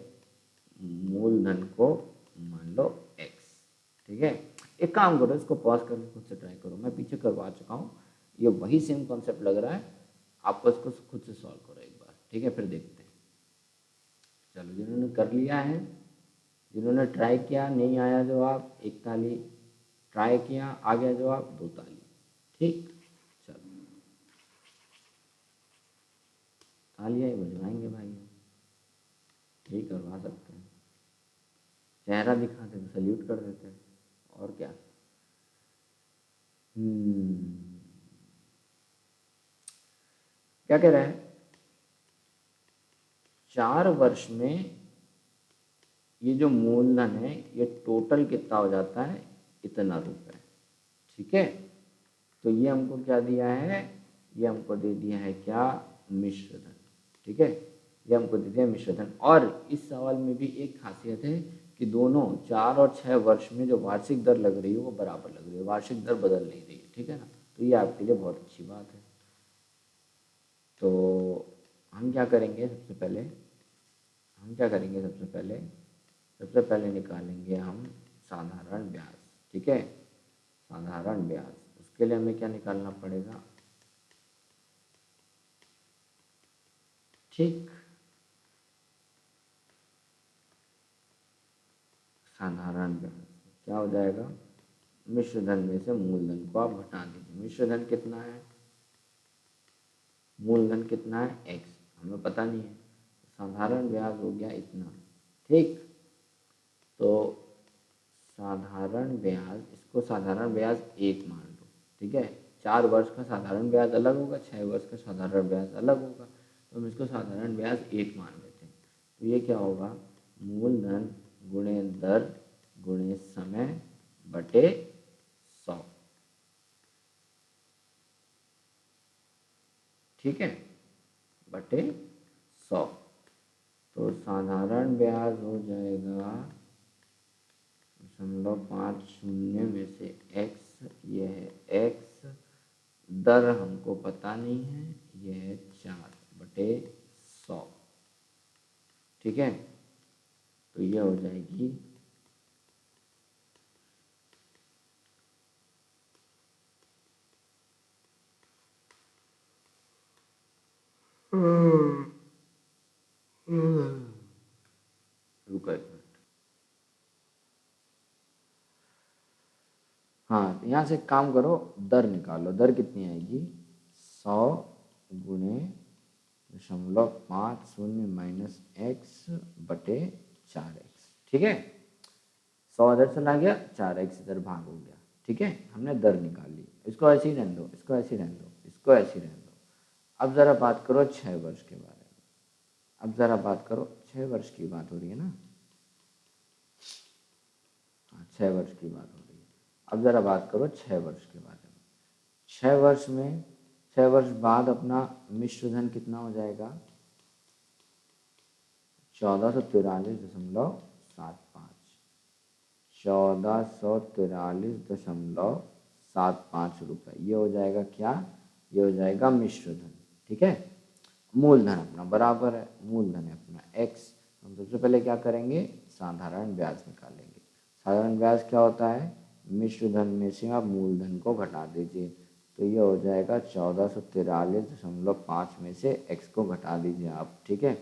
Speaker 1: मूलधन को मान लो x। ठीक है, एक काम करो, इसको पॉज करके खुद से ट्राई करो, मैं पीछे करवा चुका हूँ, ये वही सेम कॉन्सेप्ट लग रहा है आपको, इसको खुद से सॉल्व करो एक बार। ठीक है, फिर देखते हैं। चलो, जिन्होंने कर लिया है, जिन्होंने ट्राई किया नहीं आया जवाब, 1 ताली, ट्राई किया आ गया जवाब, 2 ताली। ठीक, चलो तालियां ही बजवाएंगे भाई, यही करवा सकते हैं, चेहरा दिखाते तो सल्यूट कर देते हैं, और क्या। क्या कह रहा है, 4 वर्ष में ये जो मूलधन है ये टोटल कितना हो जाता है, इतना रुपए। ठीक है, तो ये हमको क्या दिया है, ये हमको दे दिया है क्या, मिश्र धन। ठीक है, ये हमको दे दिया मिश्र धन। और इस सवाल में भी एक खासियत है कि दोनों 4 और 6 वर्ष में जो वार्षिक दर लग रही है वो बराबर लग रही है, वार्षिक दर बदल नहीं रही है। ठीक है ना, तो ये आपके लिए बहुत अच्छी बात है। तो हम क्या करेंगे, सबसे पहले निकालेंगे हम साधारण ब्याज। ठीक है, साधारण ब्याज, उसके लिए हमें क्या निकालना पड़ेगा, ठीक, साधारण ब्याज क्या हो जाएगा, मिश्र धन में से मूलधन को आप घटा दीजिए। मिश्र धन कितना है, मूलधन कितना है, x, हमें पता नहीं है, साधारण ब्याज हो गया इतना। ठीक, तो साधारण ब्याज, इसको साधारण ब्याज 1 मान लो। ठीक है, 4 वर्ष का साधारण ब्याज अलग होगा, 6 वर्ष का साधारण ब्याज अलग होगा, तो हम इसको साधारण ब्याज 1 मान लेते हैं। तो ये क्या होगा, मूलधन गुणे दर गुणे समय बटे 100। ठीक है, बटे 100। तो साधारण ब्याज हो जाएगा 0.50 में से x, ये है x, दर हमको पता नहीं है, ये है 4/100। ठीक है, तो ये हो जाएगी रुको एक मिनट। हाँ, यहाँ से काम करो, दर निकालो, दर कितनी आएगी, 100 गुणे 0.50 माइनस x बटे 4x। ठीक है, 100 इधर चला गया, 4x इधर भाग हो गया। ठीक है, हमने दर निकाल ली, इसको ऐसे ही रहने दो, इसको ऐसे ही रहने दो, इसको ऐसे ही रहने दो। अब ज़रा बात करो 6 वर्ष के बारे में, अब ज़रा बात करो, 6 वर्ष की बात हो रही है ना, हाँ 6 वर्ष की बात हो रही है। अब ज़रा बात करो 6 वर्ष के बारे में, 6 वर्ष में, 6 वर्ष बाद अपना मिश्र धन कितना हो जाएगा, 1443.75, 1443.75 ₹7.5। ये हो जाएगा क्या? ये हो जाएगा मिश्र धन। ठीक है, मूलधन अपना बराबर है, मूलधन है अपना x। हम सबसे पहले क्या करेंगे? साधारण ब्याज निकालेंगे। साधारण ब्याज क्या होता है? मिश्र धन में से आप मूलधन को घटा दीजिए, तो ये हो जाएगा 1443.5 में से x को घटा दीजिए आप। ठीक है,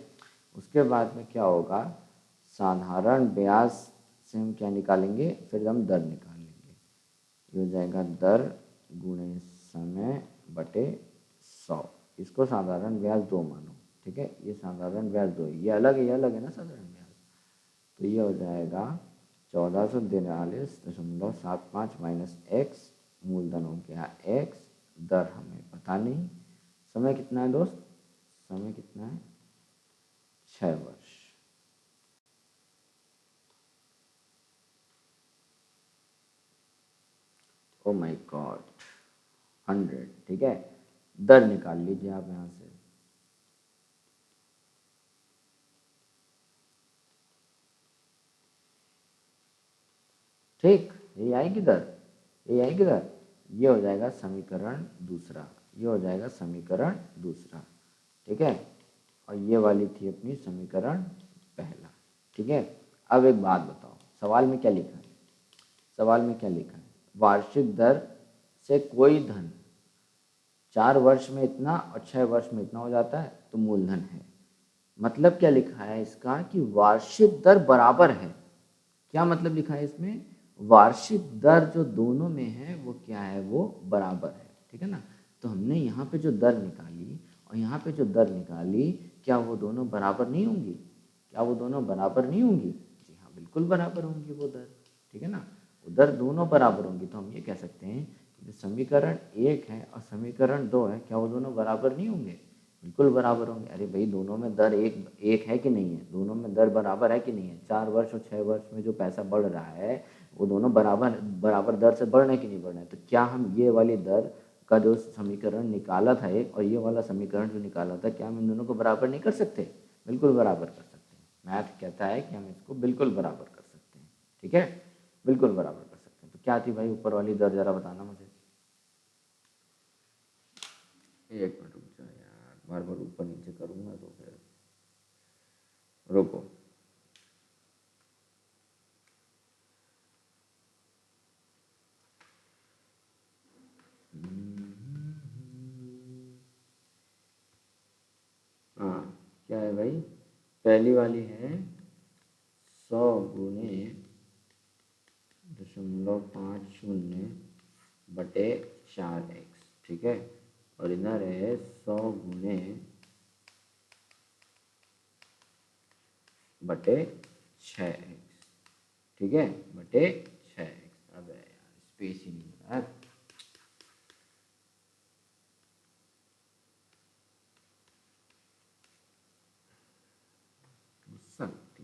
Speaker 1: उसके बाद में क्या होगा? साधारण ब्याज से हम क्या निकालेंगे? फिर हम दर निकालेंगे। ये हो जाएगा दर गुणे समय बटे 100। इसको साधारण ब्याज 2 मानो। ठीक है, ये साधारण ब्याज 2, ये अलग है, ये अलग है ना साधारण ब्याज। तो ये हो जाएगा 1443.75 माइनस एक्स, मूलधन हो गया एक्स, दर हमें पता नहीं। समय कितना है दोस्त? समय कितना है? 6 वर्ष। Oh my God, 100। ठीक है, दर निकाल लीजिए आप यहाँ से। ठीक, ये आएगी दर, ये आएगी दर। ये हो जाएगा समीकरण दूसरा, ये हो जाएगा समीकरण दूसरा। ठीक है, और ये वाली थी अपनी समीकरण पहला। ठीक है, अब एक बात बताओ, सवाल में क्या लिखा है? सवाल में क्या लिखा है? वार्षिक दर से कोई धन 4 वर्ष में इतना और 6 वर्ष में इतना हो जाता है तो मूलधन है। मतलब क्या लिखा है इसका? कि वार्षिक दर बराबर है। क्या मतलब लिखा है इसमें? वार्षिक दर जो दोनों में है वो क्या है? वो बराबर है। ठीक है ना? तो हमने यहाँ पे जो दर निकाली और यहाँ पे जो दर निकाली, क्या वो दोनों बराबर नहीं होंगी? क्या वो दोनों बराबर नहीं होंगी? जी हाँ, बिल्कुल बराबर होंगी वो दर। ठीक है ना? वो दर दोनों बराबर होंगी, तो हम ये कह सकते हैं कि जो समीकरण 1 है और समीकरण 2 है, क्या वो दोनों बराबर नहीं होंगे? बिल्कुल बराबर होंगे। अरे भाई, दोनों में दर एक एक है कि नहीं है? दोनों में दर बराबर है कि नहीं है? 4 वर्ष और 6 वर्ष में जो पैसा बढ़ रहा है वो दोनों बराबर बराबर दर से बढ़ रहे हैं कि नहीं बढ़ रहे हैं? तो क्या हम ये वाली दर का जो समीकरण निकाला था एक, और ये वाला समीकरण जो निकाला था, क्या हम इन दोनों को बराबर नहीं कर सकते? बिल्कुल बराबर कर सकते हैं। मैथ कहता है कि हम इसको बिल्कुल बराबर कर सकते हैं। ठीक है, बिल्कुल बराबर कर सकते हैं। तो क्या थी भाई ऊपर वाली दर? जरा बताना मुझे। एक मिनट रुक जाओ यार, बार बार ऊपर नीचे करूँगा तो फिर रुको। हाँ, क्या है भाई? पहली वाली है 100 गुने 0.50 बटे 4x। ठीक है, और इधर है 100 गुने बटे 6x। ठीक है, बटे 6x। अब यार स्पेस ही नहीं हो रहा है। सकती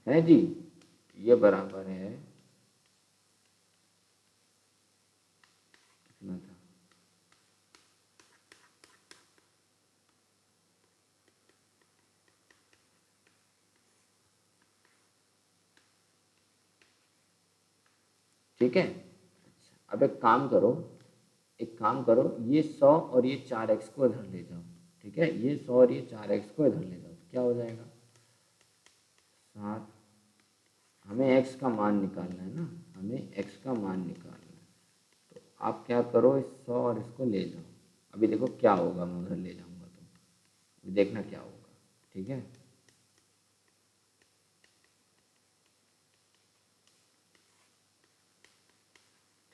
Speaker 1: है जी, ये बराबर है कितना था? ठीक है, अच्छा अब एक काम करो, एक काम करो, ये 100 और ये 4x को इधर ले जाओ। ठीक है, ये 100 और ये 4x को इधर ले जाओ, तो क्या हो जाएगा? 7। हमें x का मान निकालना है ना, हमें x का मान निकालना है। तो आप क्या करो, इस 100 और इसको ले जाओ। अभी देखो क्या होगा, मैं उधर ले जाऊंगा तो अभी देखना क्या होगा। ठीक है,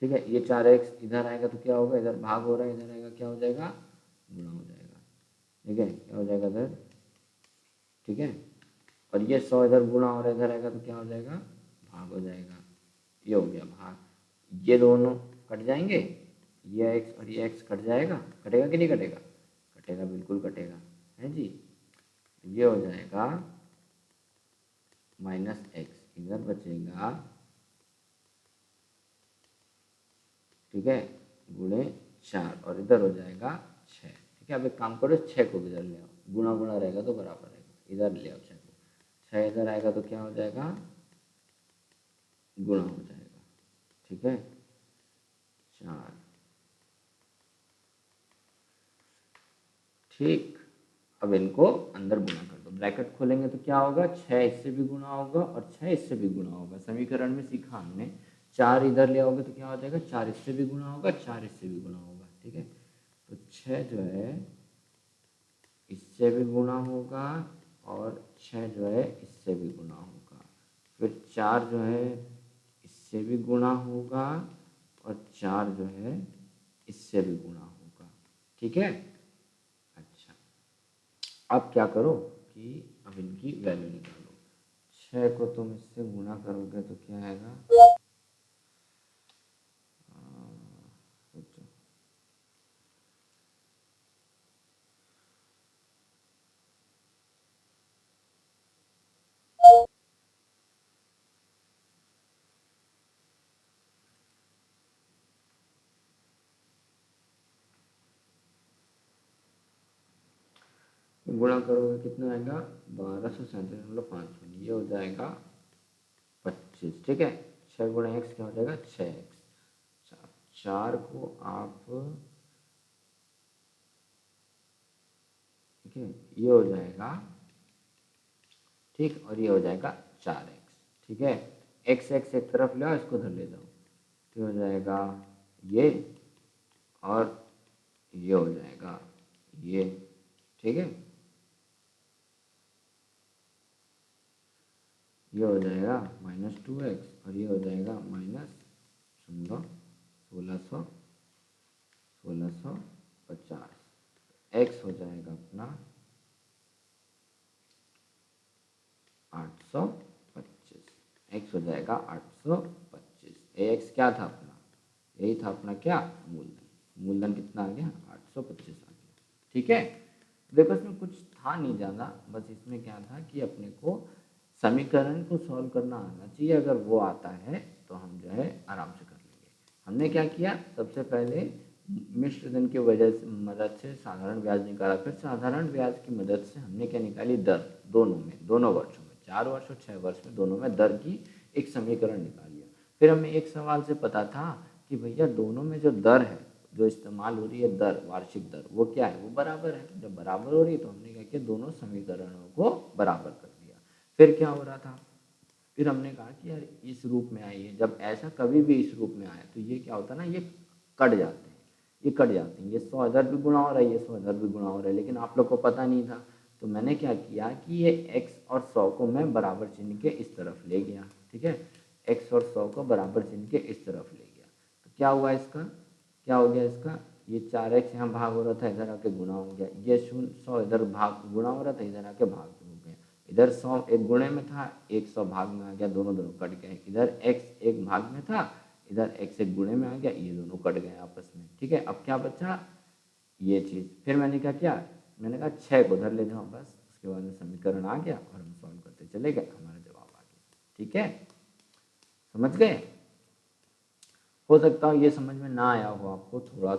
Speaker 1: ठीक है, ये 4x इधर आएगा तो क्या होगा? इधर भाग हो रहा है, इधर आएगा क्या हो जाएगा? गुणा हो जाएगा। ठीक है, क्या हो जाएगा इधर? ठीक है, और ये 100 इधर गुणा और इधर आएगा तो क्या हो जाएगा? भाग हो जाएगा। ये हो गया भाग। ये दोनों कट जाएंगे, ये x और ये x कट जाएगा। कटेगा कि नहीं कटेगा? कटेगा, बिल्कुल कटेगा, है जी। ये हो जाएगा -x, इधर बचेगा। ठीक है, गुणे 4 और इधर हो जाएगा 6। ठीक है, अब एक काम करो, 6 को इधर ले आओ, गुणा गुणा रहेगा तो बराबर रहेगा, इधर ले आओ 6 को, 6 इधर आएगा तो क्या हो जाएगा, गुणा हो जाएगा। ठीक है, 4। ठीक, अब इनको अंदर गुणा कर दो, ब्रैकेट खोलेंगे तो क्या होगा, 6 इससे भी गुणा होगा और 6 इससे भी गुणा होगा। समीकरण में सीखा हमने, 4 इधर ले आओगे तो क्या हो जाएगा, 4 इससे भी गुणा होगा, 4 इससे भी गुणा होगा। ठीक है, तो 6 जो है इससे भी गुणा होगा और 6 जो है इससे भी गुणा होगा, फिर 4 जो है इससे भी गुणा होगा और 4 जो है इससे भी गुणा होगा। ठीक है, अच्छा, अब क्या करो कि अब इनकी वैल्यू निकालो। 6 को तुम इससे गुणा करोगे तो क्या आएगा, सोचो, गुणा करोगे कितना आएगा, 1237.55, ये हो जाएगा 25। ठीक है, 6 गुणा एक्स क्या हो जाएगा, 6x। 4 को आप, ठीक है, ये हो जाएगा, ठीक, और ये हो जाएगा 4x। ठीक है, x x एक तरफ ले आओ, इसको उधर ले जाओ, तो हो जाएगा ये और ये हो जाएगा ये। ठीक है, ये हो जाएगा -2x और ये हो जाएगा -1650। x हो जाएगा अपना 825, x हो जाएगा 825। ax क्या था अपना, यही था अपना क्या, मूलधन। मूलधन कितना आ गया, 825 आ गया। ठीक है, देखो इसमें कुछ था नहीं ज़्यादा, बस इसमें क्या था कि अपने को समीकरण को सॉल्व करना आना चाहिए, अगर वो आता है तो हम जो है आराम से कर लेंगे। हमने क्या किया, सबसे पहले मिश्र धन की वजह से मदद से साधारण ब्याज निकाला, फिर साधारण ब्याज की मदद से हमने क्या निकाली, दर, दोनों में, दोनों वर्षों में, 4 वर्ष और 6 वर्ष में, दोनों में दर की एक समीकरण निकाल लिया। फिर हमें एक सवाल से पता था कि भैया दोनों में जो दर है, जो इस्तेमाल हो रही है दर, वार्षिक दर, वो क्या है, वो बराबर है। जब बराबर हो रही है तो हमने क्या किया, दोनों समीकरणों को बराबर कर दिया। फिर क्या हो रहा था, फिर हमने कहा कि यार इस रूप में आई है, जब ऐसा कभी भी इस रूप में आया तो ये क्या होता है ना, ये कट जाते हैं, ये कट जाते हैं, ये 100 इधर भी गुणा हो रहा है, ये 100 इधर भी गुणा हो रहा है, लेकिन आप लोग को पता नहीं था। तो मैंने क्या किया कि ये x और 100 को मैं बराबर चिन्ह के इस तरफ ले गया। ठीक है, x और 100 को बराबर चिन्ह के इस तरफ ले गया, तो क्या हुआ इसका, क्या हो गया इसका, ये 4x यहाँ भाग हो रहा था, इधर आके गुणा हो गया, ये 100 इधर भाग गुणा हो रहा था, इधर आके भाग हो गया, इधर 100 एक गुणे में था, एक 100 भाग में आ गया, दोनों दोनों कट गए, इधर x एक भाग में था, इधर x एक गुणे में आ गया, ये दोनों कट गए आपस में। ठीक है, अब क्या बचा, ये चीज़। फिर मैंने क्या किया, मैंने कहा 6 को उधर ले जाओ, बस उसके बाद में समीकरण आ गया और हम सॉल्व करते चले गए, हमारा जवाब आ गया। ठीक है, समझ गए। हो सकता है ये समझ में ना आया हो आपको, थोड़ा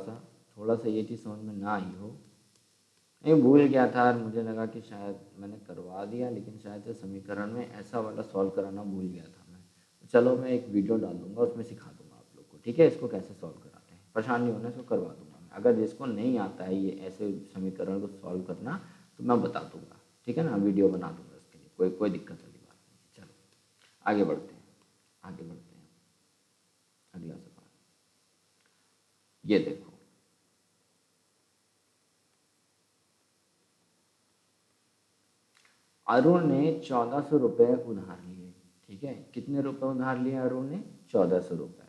Speaker 1: सा ये चीज़ समझ में ना आई हो, नहीं भूल गया था, मुझे लगा कि शायद मैंने करवा दिया, लेकिन शायद से समीकरण में ऐसा वाला सॉल्व कराना भूल गया था मैं। चलो मैं एक वीडियो डाल दूंगा, उसमें सिखा दूंगा आप लोग को। ठीक है, इसको कैसे सॉल्व कराते हैं, परेशान नहीं होना, इसको करवा दूंगा मैं। अगर जिसको नहीं आता है ये ऐसे समीकरण को सॉल्व करना तो मैं बता दूंगा। ठीक है ना, वीडियो बना दूंगा इसके लिए, कोई दिक्कत वाली बात नहीं। चलो आगे बढ़ते हैं, अगला सवाल ये देखो, अरुण ने 1400 रुपये उधार लिए। ठीक है, कितने रुपए उधार लिए अरुण ने, 1400 रुपये।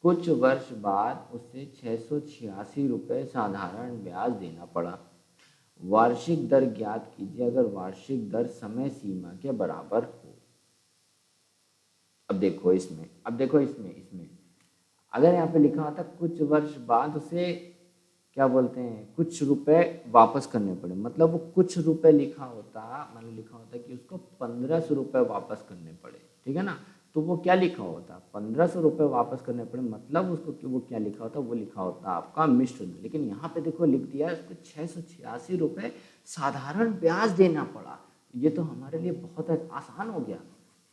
Speaker 1: कुछ वर्ष बाद उसे 686 रुपये साधारण ब्याज देना पड़ा। वार्षिक दर ज्ञात कीजिए अगर वार्षिक दर समय सीमा के बराबर हो। अब देखो इसमें अगर यहाँ पे लिखा होता कुछ वर्ष बाद उसे क्या बोलते हैं, कुछ रुपए वापस करने पड़े, मतलब वो कुछ रुपए लिखा होता, मतलब लिखा होता कि उसको 1500 रुपये वापस करने पड़े। ठीक है ना, तो वो क्या लिखा होता, 1500 रुपये वापस करने पड़े, मतलब उसको वो क्या लिखा होता, वो लिखा होता आपका मिश्र धन। लेकिन यहाँ पे देखो लिख दिया है उसको 686 रुपये साधारण ब्याज देना पड़ा। ये तो हमारे लिए बहुत आसान हो गया,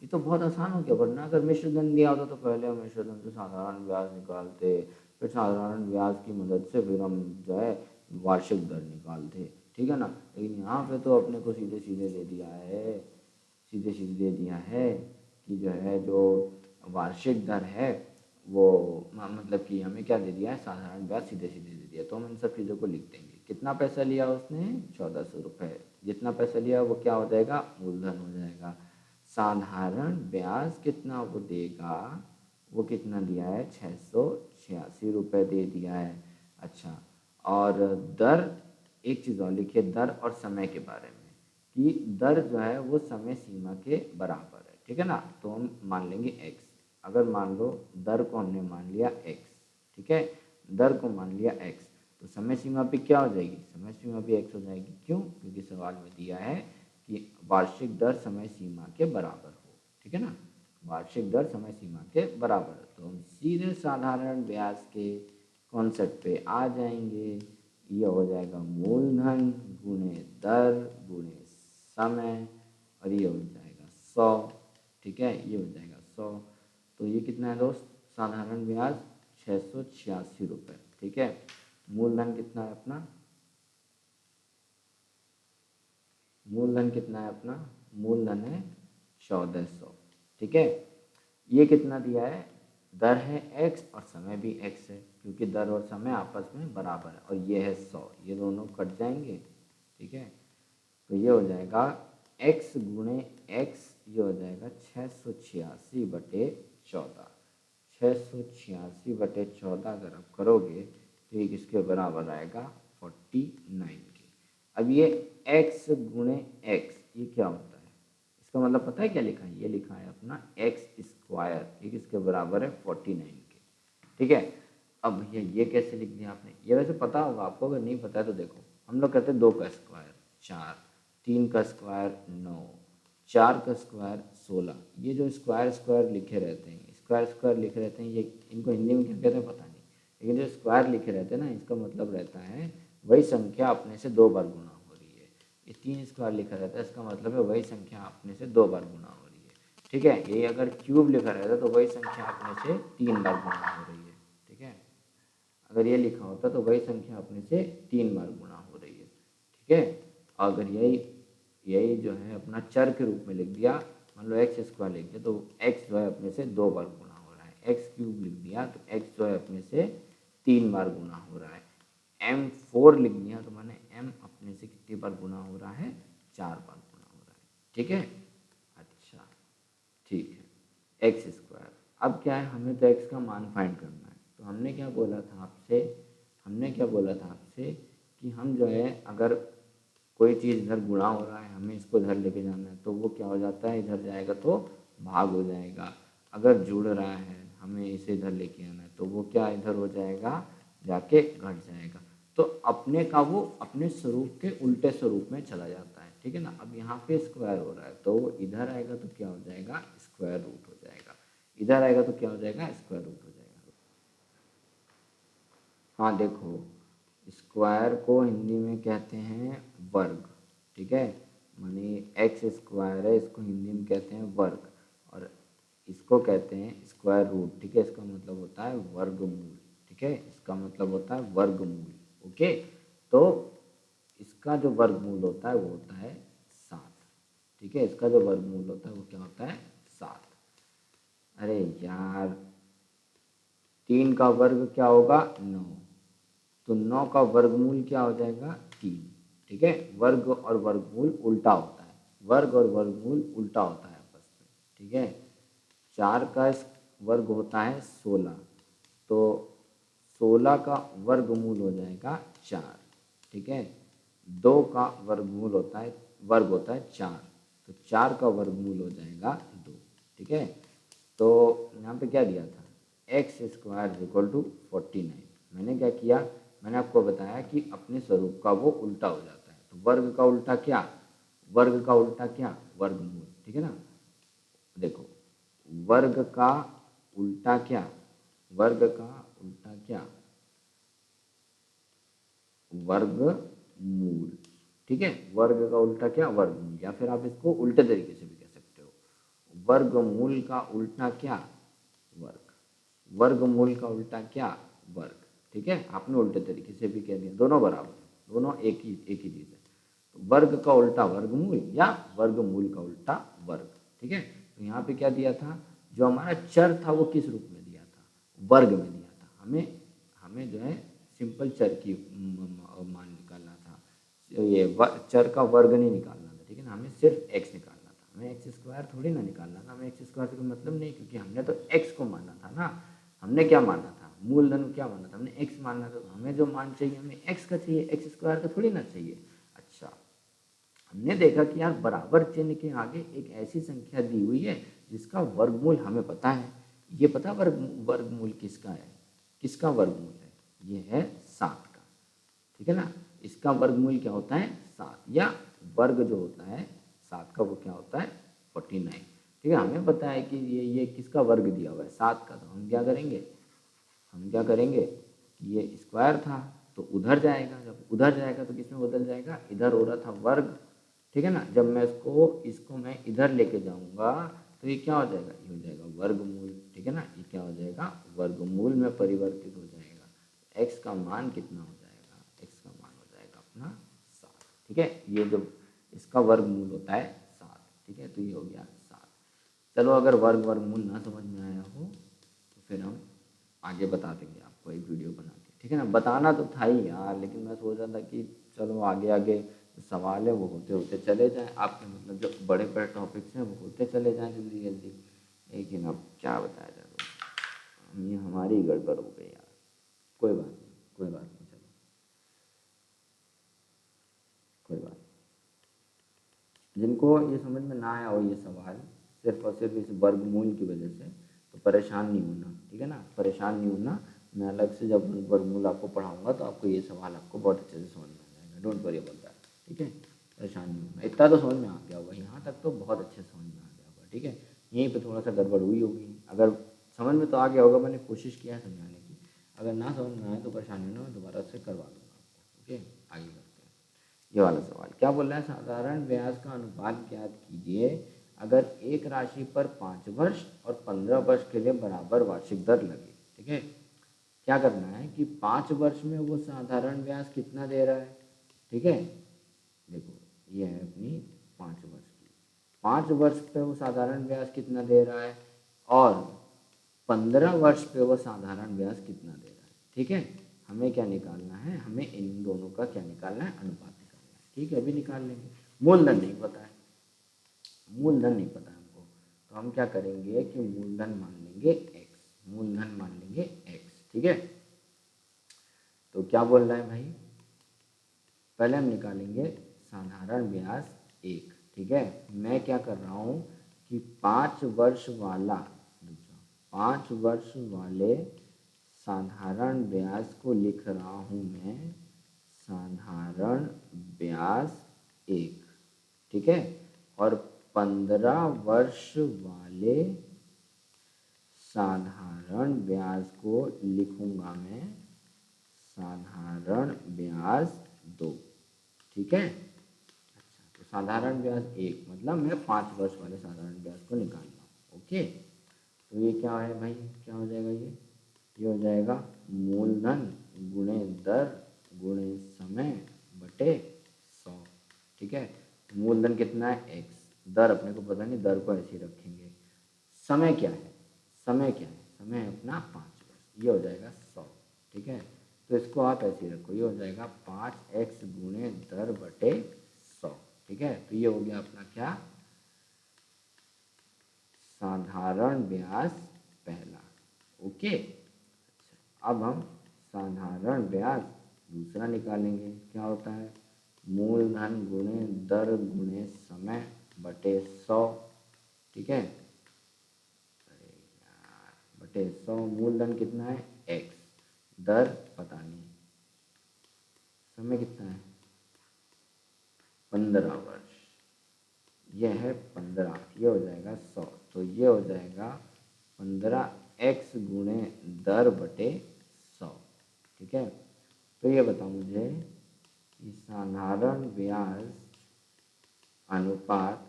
Speaker 1: ये तो बहुत आसान हो गया। वरना अगर मिश्र धन दिया होता तो पहले हम मिश्र धन से साधारण ब्याज निकालते, फिर साधारण ब्याज की मदद से फिर हम जो है वार्षिक दर निकालते, ठीक है ना। लेकिन यहाँ पे तो अपने को सीधे सीधे दे दिया है, सीधे सीधे दे दिया है कि जो है जो वार्षिक दर है वो मतलब कि हमें क्या दे दिया है, साधारण ब्याज सीधे सीधे दे दिया। तो हम इन सब चीज़ों को लिख देंगे। कितना पैसा लिया उसने, 1400 रुपये। जितना पैसा लिया वो क्या हो जाएगा, मूलधन हो जाएगा। साधारण ब्याज कितना वो देगा, वो कितना दिया है, 686 रुपये दे दिया है। अच्छा, और दर, एक चीज़ और लिखिए, दर और समय के बारे में, कि दर जो है वो समय सीमा के बराबर है, ठीक है ना। तो हम मान लेंगे x। अगर मान लो दर को हमने मान लिया x, ठीक है, दर को मान लिया x, तो समय सीमा भी क्या हो जाएगी, समय सीमा भी x हो जाएगी। क्यों, क्योंकि सवाल में दिया है कि वार्षिक दर समय सीमा के बराबर हो, ठीक है ना, वार्षिक दर समय सीमा के बराबर। तो हम सीधे साधारण ब्याज के कॉन्सेप्ट पे आ जाएंगे। ये हो जाएगा मूलधन गुणे दर गुणे समय, और ये हो जाएगा 100, ठीक है, ये हो जाएगा 100। तो ये कितना है दोस्त, साधारण ब्याज 686 रुपये, ठीक है। मूलधन कितना है अपना, मूलधन कितना है अपना, मूलधन है 1400, ठीक है। ये कितना दिया है, दर है x और समय भी x है, क्योंकि दर और समय आपस में बराबर है, और ये है 100, ये दोनों कट जाएंगे, ठीक है। तो ये हो जाएगा x गुणे x, ये हो जाएगा 686/14। 686/14 अगर आप करोगे तो ये किसके बराबर आएगा, 49 के। अब ये x गुणे x ये क्या होता है, इसका मतलब पता है क्या लिखा है, ये लिखा है अपना x², ये किसके बराबर है, 49 के, ठीक है। अब भैया ये कैसे लिख दिया आपने, ये वैसे पता होगा आपको, अगर नहीं पता है तो देखो, हम लोग कहते हैं 2 का स्क्वायर 4, 3 का स्क्वायर 9, 4 का स्क्वायर 16। ये जो स्क्वायर स्क्वायर लिखे रहते हैं, स्क्वायर स्क्वायर लिखे रहते हैं, ये इनको हिंदी में क्या कहते हैं पता नहीं, लेकिन जो स्क्वायर लिखे रहते हैं ना, इसका मतलब रहता है वही संख्या अपने से 2 बार गुणा हो रही है। ये 3 स्क्वायर लिखा रहता है, इसका मतलब है वही संख्या अपने से 2 बार गुणा हो रही है, ठीक है। ये अगर क्यूब लिखा रहता है तो वही संख्या अपने से 3 बार गुणा हो रही है, ठीक है। अगर ये लिखा होता तो वही संख्या अपने से 3 बार गुणा हो रही है, ठीक है। अगर यही जो है अपना चर के रूप में लिख दिया, मान लो x² लिख दिया तो x जो है अपने से 2 बार गुणा हो रहा है, x³ लिख दिया तो x जो है अपने से 3 बार गुणा हो रहा है, m4 लिख दिया तो माने m अपने से कितनी बार गुणा हो रहा है, 4 बार गुणा हो रहा है, ठीक है। अच्छा ठीक है, x²। अब क्या है, हमें तो x का मान फाइंड करना है। तो हमने क्या बोला था आपसे, कि हम जो है अगर कोई चीज़ इधर गुणा हो रहा है, हमें इसको इधर लेके जाना है, तो वो क्या हो जाता है, इधर जाएगा तो भाग हो जाएगा। अगर जुड़ रहा है, हमें इसे इधर लेके आना है, तो वो क्या इधर हो जाएगा, जाके घट जाएगा। तो अपने का वो अपने स्वरूप के उल्टे स्वरूप में चला जाता है, ठीक है ना। अब यहाँ पे स्क्वायर हो रहा है, तो वो इधर आएगा तो क्या हो जाएगा, स्क्वायर रूट हो जाएगा, इधर आएगा तो क्या हो जाएगा, स्क्वायर रूट हो जाएगा। हाँ देखो, स्क्वायर को हिंदी में कहते हैं वर्ग, ठीक है, माने x² है, इसको हिंदी में कहते हैं वर्ग, और इसको कहते हैं स्क्वायर रूट, ठीक है। इसका मतलब होता है वर्गमूल, ठीक है, इसका मतलब होता है वर्गमूल, ओके। तो इसका जो वर्गमूल होता है वो होता है 7, ठीक है, इसका जो वर्गमूल होता है वो क्या होता है, 7। अरे यार, 3 का वर्ग क्या होगा, 9, तो 9 का वर्गमूल क्या हो जाएगा, 3, ठीक है। वर्ग और वर्गमूल उल्टा होता है, वर्ग और वर्गमूल उल्टा होता है आपस में, ठीक है। 4 का वर्ग होता है 16, तो 16 का वर्गमूल हो जाएगा 4, ठीक है। 2 का वर्गमूल होता है, वर्ग होता है 4, तो 4 का वर्गमूल हो जाएगा 2, ठीक है। तो यहाँ पे क्या दिया था, x² = 49। मैंने क्या किया, मैंने आपको बताया कि अपने स्वरूप का वो उल्टा हो जाता है। तो वर्ग का उल्टा क्या, वर्ग का उल्टा क्या, वर्गमूल, ठीक है ना। देखो वर्ग का उल्टा क्या, वर्ग का उल्टा क्या, वर्गमूल। ठीक है, वर्ग का उल्टा क्या, वर्गमूल, या फिर आप इसको उल्टे तरीके से भी कह सकते हो, वर्गमूल का उल्टा क्या, वर्ग, वर्गमूल का उल्टा क्या, वर्ग। ठीक है, आपने उल्टे तरीके से भी कह दिया, दोनों बराबर है, दोनों एक ही चीज है। तो वर्ग का उल्टा वर्गमूल या वर्गमूल का उल्टा वर्ग। ठीक है, तो यहाँ पे क्या दिया था, जो हमारा चर था वो किस रूप में दिया था, वर्ग में दिया था। हमें हमें जो है सिंपल चर की मान निकालना था, ये चर का वर्ग नहीं निकालना था। ठीक है ना, हमें सिर्फ एक्स निकालना था, हमें एक्स स्क्वायर थोड़ी ना निकालना था। हमें एक्स स्क्वायर से कोई मतलब नहीं, क्योंकि हमने तो एक्स को माना था ना। हमने क्या माना था, मूलधन क्या माना था, हमने एक्स मानना था। तो हमें जो मान चाहिए, हमें एक्स का चाहिए, एक्स स्क्वायर का थोड़ी ना चाहिए। अच्छा, हमने देखा कि यार बराबर चिन्ह के आगे एक ऐसी संख्या दी हुई है जिसका वर्गमूल हमें पता है। ये पता वर्गमूल किसका है, किसका वर्गमूल है, ये है 7 का। ठीक है ना, इसका वर्गमूल क्या होता है, 7, या वर्ग जो होता है 7 का वो क्या होता है, 49। ठीक है, हमें पता है कि ये किसका वर्ग दिया हुआ है, 7 का। तो हम क्या करेंगे, हम क्या करेंगे कि ये स्क्वायर था तो उधर जाएगा, जब उधर जाएगा तो किस में बदल जाएगा, इधर हो रहा था वर्ग। ठीक है ना, जब मैं इसको मैं इधर लेके जाऊंगा तो ये क्या हो जाएगा, ये हो जाएगा वर्गमूल। ठीक है ना, ये क्या हो जाएगा, वर्गमूल में परिवर्तित हो जाएगा। एक्स का मान कितना हो जाएगा, एक्स का मान हो जाएगा अपना 7। ठीक है, ये जो इसका वर्गमूल होता है 7। ठीक है, तो ये हो गया 7। चलो, अगर वर्गमूल ना समझ में आया हो तो फिर हम आगे बता देंगे आपको एक वीडियो बना के। ठीक है ना, बताना तो था ही यार, लेकिन मैं सोच रहा था कि चलो आगे आगे सवाल है वो होते होते चले जाएं, आपके मतलब जो बड़े बड़े टॉपिक्स हैं वो होते चले जाएं जल्दी जल्दी। लेकिन अब क्या बताया जाए दोस्तों, ये हमारी गड़बड़ हो गई यार। कोई बात नहीं, कोई बात नहीं, चलो कोई बात नहीं। जिनको ये समझ में ना आया हो ये सवाल सिर्फ और सिर्फ इस वर्गमूल की वजह से, तो परेशान नहीं होना। ठीक है ना, परेशान नहीं होना। मैं अलग से जब वर्गमूल आपको पढ़ाऊंगा तो आपको ये सवाल आपको बहुत अच्छे से समझ में आ जाएगा। Don't worry about that. ठीक है, परेशान नहीं होना। इतना तो समझ में आ गया होगा, यहाँ तक तो बहुत अच्छे से समझ में आ गया होगा। ठीक है, यहीं पे थोड़ा सा गड़बड़ हुई होगी। अगर समझ में तो आ गया होगा, मैंने कोशिश किया है समझाने की। अगर ना समझ में आए तो परेशानी ना, मैं दोबारा से करवा दूँगा आपको। ओके, आगे करते हैं। ये वाला सवाल क्या बोल रहा है, साधारण ब्याज का अनुपात ज्ञात कीजिए अगर एक राशि पर 5 वर्ष और 15 वर्ष के लिए बराबर वार्षिक दर लगे। ठीक है, क्या करना है कि 5 वर्ष में वो साधारण ब्याज कितना दे रहा है। ठीक है, देखो ये है अपनी 5 वर्ष की, 5 वर्ष पे वो साधारण ब्याज कितना दे रहा है, और 15 वर्ष पे वो साधारण ब्याज कितना दे रहा है। ठीक है, हमें क्या निकालना है, हमें इन दोनों का क्या निकालना है, अनुपात निकालना है। ठीक है, अभी निकाल लेंगे। मूलधन नहीं पता है, मूलधन नहीं पता है हमको, तो हम क्या करेंगे कि मूलधन मान लेंगे एक्स, मूलधन मान लेंगे एक्स। ठीक है, तो क्या बोल रहा है भाई, पहले हम निकालेंगे साधारण ब्याज 1। ठीक है, मैं क्या कर रहा हूँ कि 5 वर्ष वाला, 5 वर्ष वाले साधारण ब्याज को लिख रहा हूँ मैं साधारण ब्याज 1। ठीक है, और 15 वर्ष वाले साधारण ब्याज को लिखूंगा मैं साधारण ब्याज 2। ठीक है, अच्छा, तो साधारण ब्याज 1 मतलब मैं 5 वर्ष वाले साधारण ब्याज को निकाल रहा हूँ। ओके, तो ये क्या है भाई, क्या हो जाएगा, ये हो जाएगा मूलधन गुणे दर गुणे समय बटे 100। ठीक है, मूलधन कितना है एक्स, दर अपने को पता नहीं, दर को ऐसे ही रखेंगे। समय क्या है, समय क्या है, समय है अपना 5 वर्ष, ये हो जाएगा 100। ठीक है, तो इसको आप ऐसे ही रखो, ये हो जाएगा 5x गुणे दर बटे 100। ठीक है, तो ये हो गया अपना क्या, साधारण ब्याज पहला। ओके, अच्छा, अब हम साधारण ब्याज दूसरा निकालेंगे। क्या होता है, मूलधन गुणे दर गुणे समय बटे 100। ठीक है, अरे यार, बटे 100, मूलधन कितना है x, दर पता नहीं, समय कितना है 15 वर्ष, यह है 15, ये हो जाएगा 100। तो तो ये हो जाएगा 15x गुणे दर बटे 100। ठीक है, तो ये बताओ मुझे कि साधारण ब्याज अनुपात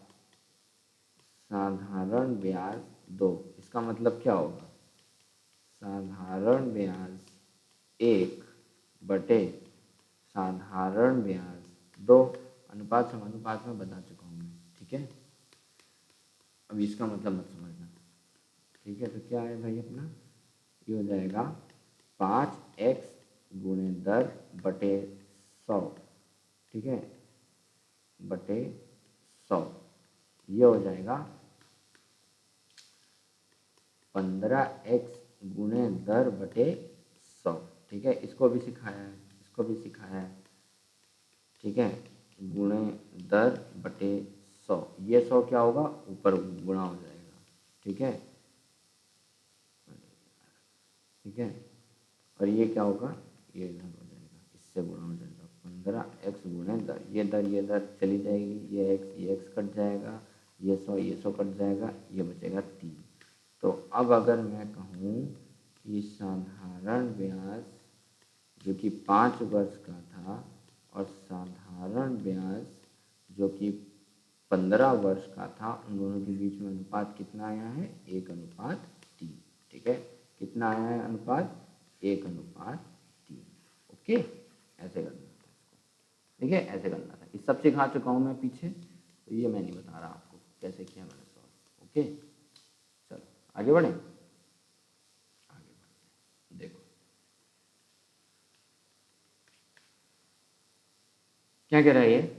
Speaker 1: साधारण ब्याज 2, इसका मतलब क्या होगा? साधारण ब्याज 1 बटे साधारण ब्याज 2, अनुपात समानुपात में बता चुका हूँ मैं। ठीक है, अब इसका मतलब मत समझना। ठीक है, तो क्या है भाई अपना, ये हो जाएगा 5x गुणे दर बटे 100। ठीक है, बटे 100, ये हो जाएगा 15x गुणे दर बटे 100। ठीक है, इसको भी सिखाया है, इसको भी सिखाया है। ठीक है, गुणे दर बटे 100, ये 100 क्या होगा, ऊपर गुणा हो जाएगा। ठीक है, ठीक है, और ये क्या होगा, ये इधर हो जाएगा, इससे गुणा हो जाएगा। 15x गुणे दर, ये दर चली जाएगी, ये x कट जाएगा, ये 100 कट जाएगा, ये बचेगा 3। तो अब अगर मैं कहूँ कि साधारण ब्याज जो कि 5 वर्ष का था और साधारण ब्याज जो कि 15 वर्ष का था, उन दोनों के बीच में अनुपात कितना आया है, 1:3। ठीक है, कितना आया है अनुपात, 1:3। ओके, ऐसे करना था इसको। ठीक है, ऐसे करना था, इस सब सिखा चुका हूँ मैं पीछे, तो ये मैं नहीं बता रहा आपको कैसे किया मैंने सॉल्व। ओके, चलो आगे बढ़ें। आगे बढ़ें, देखो क्या कह रहा है ये,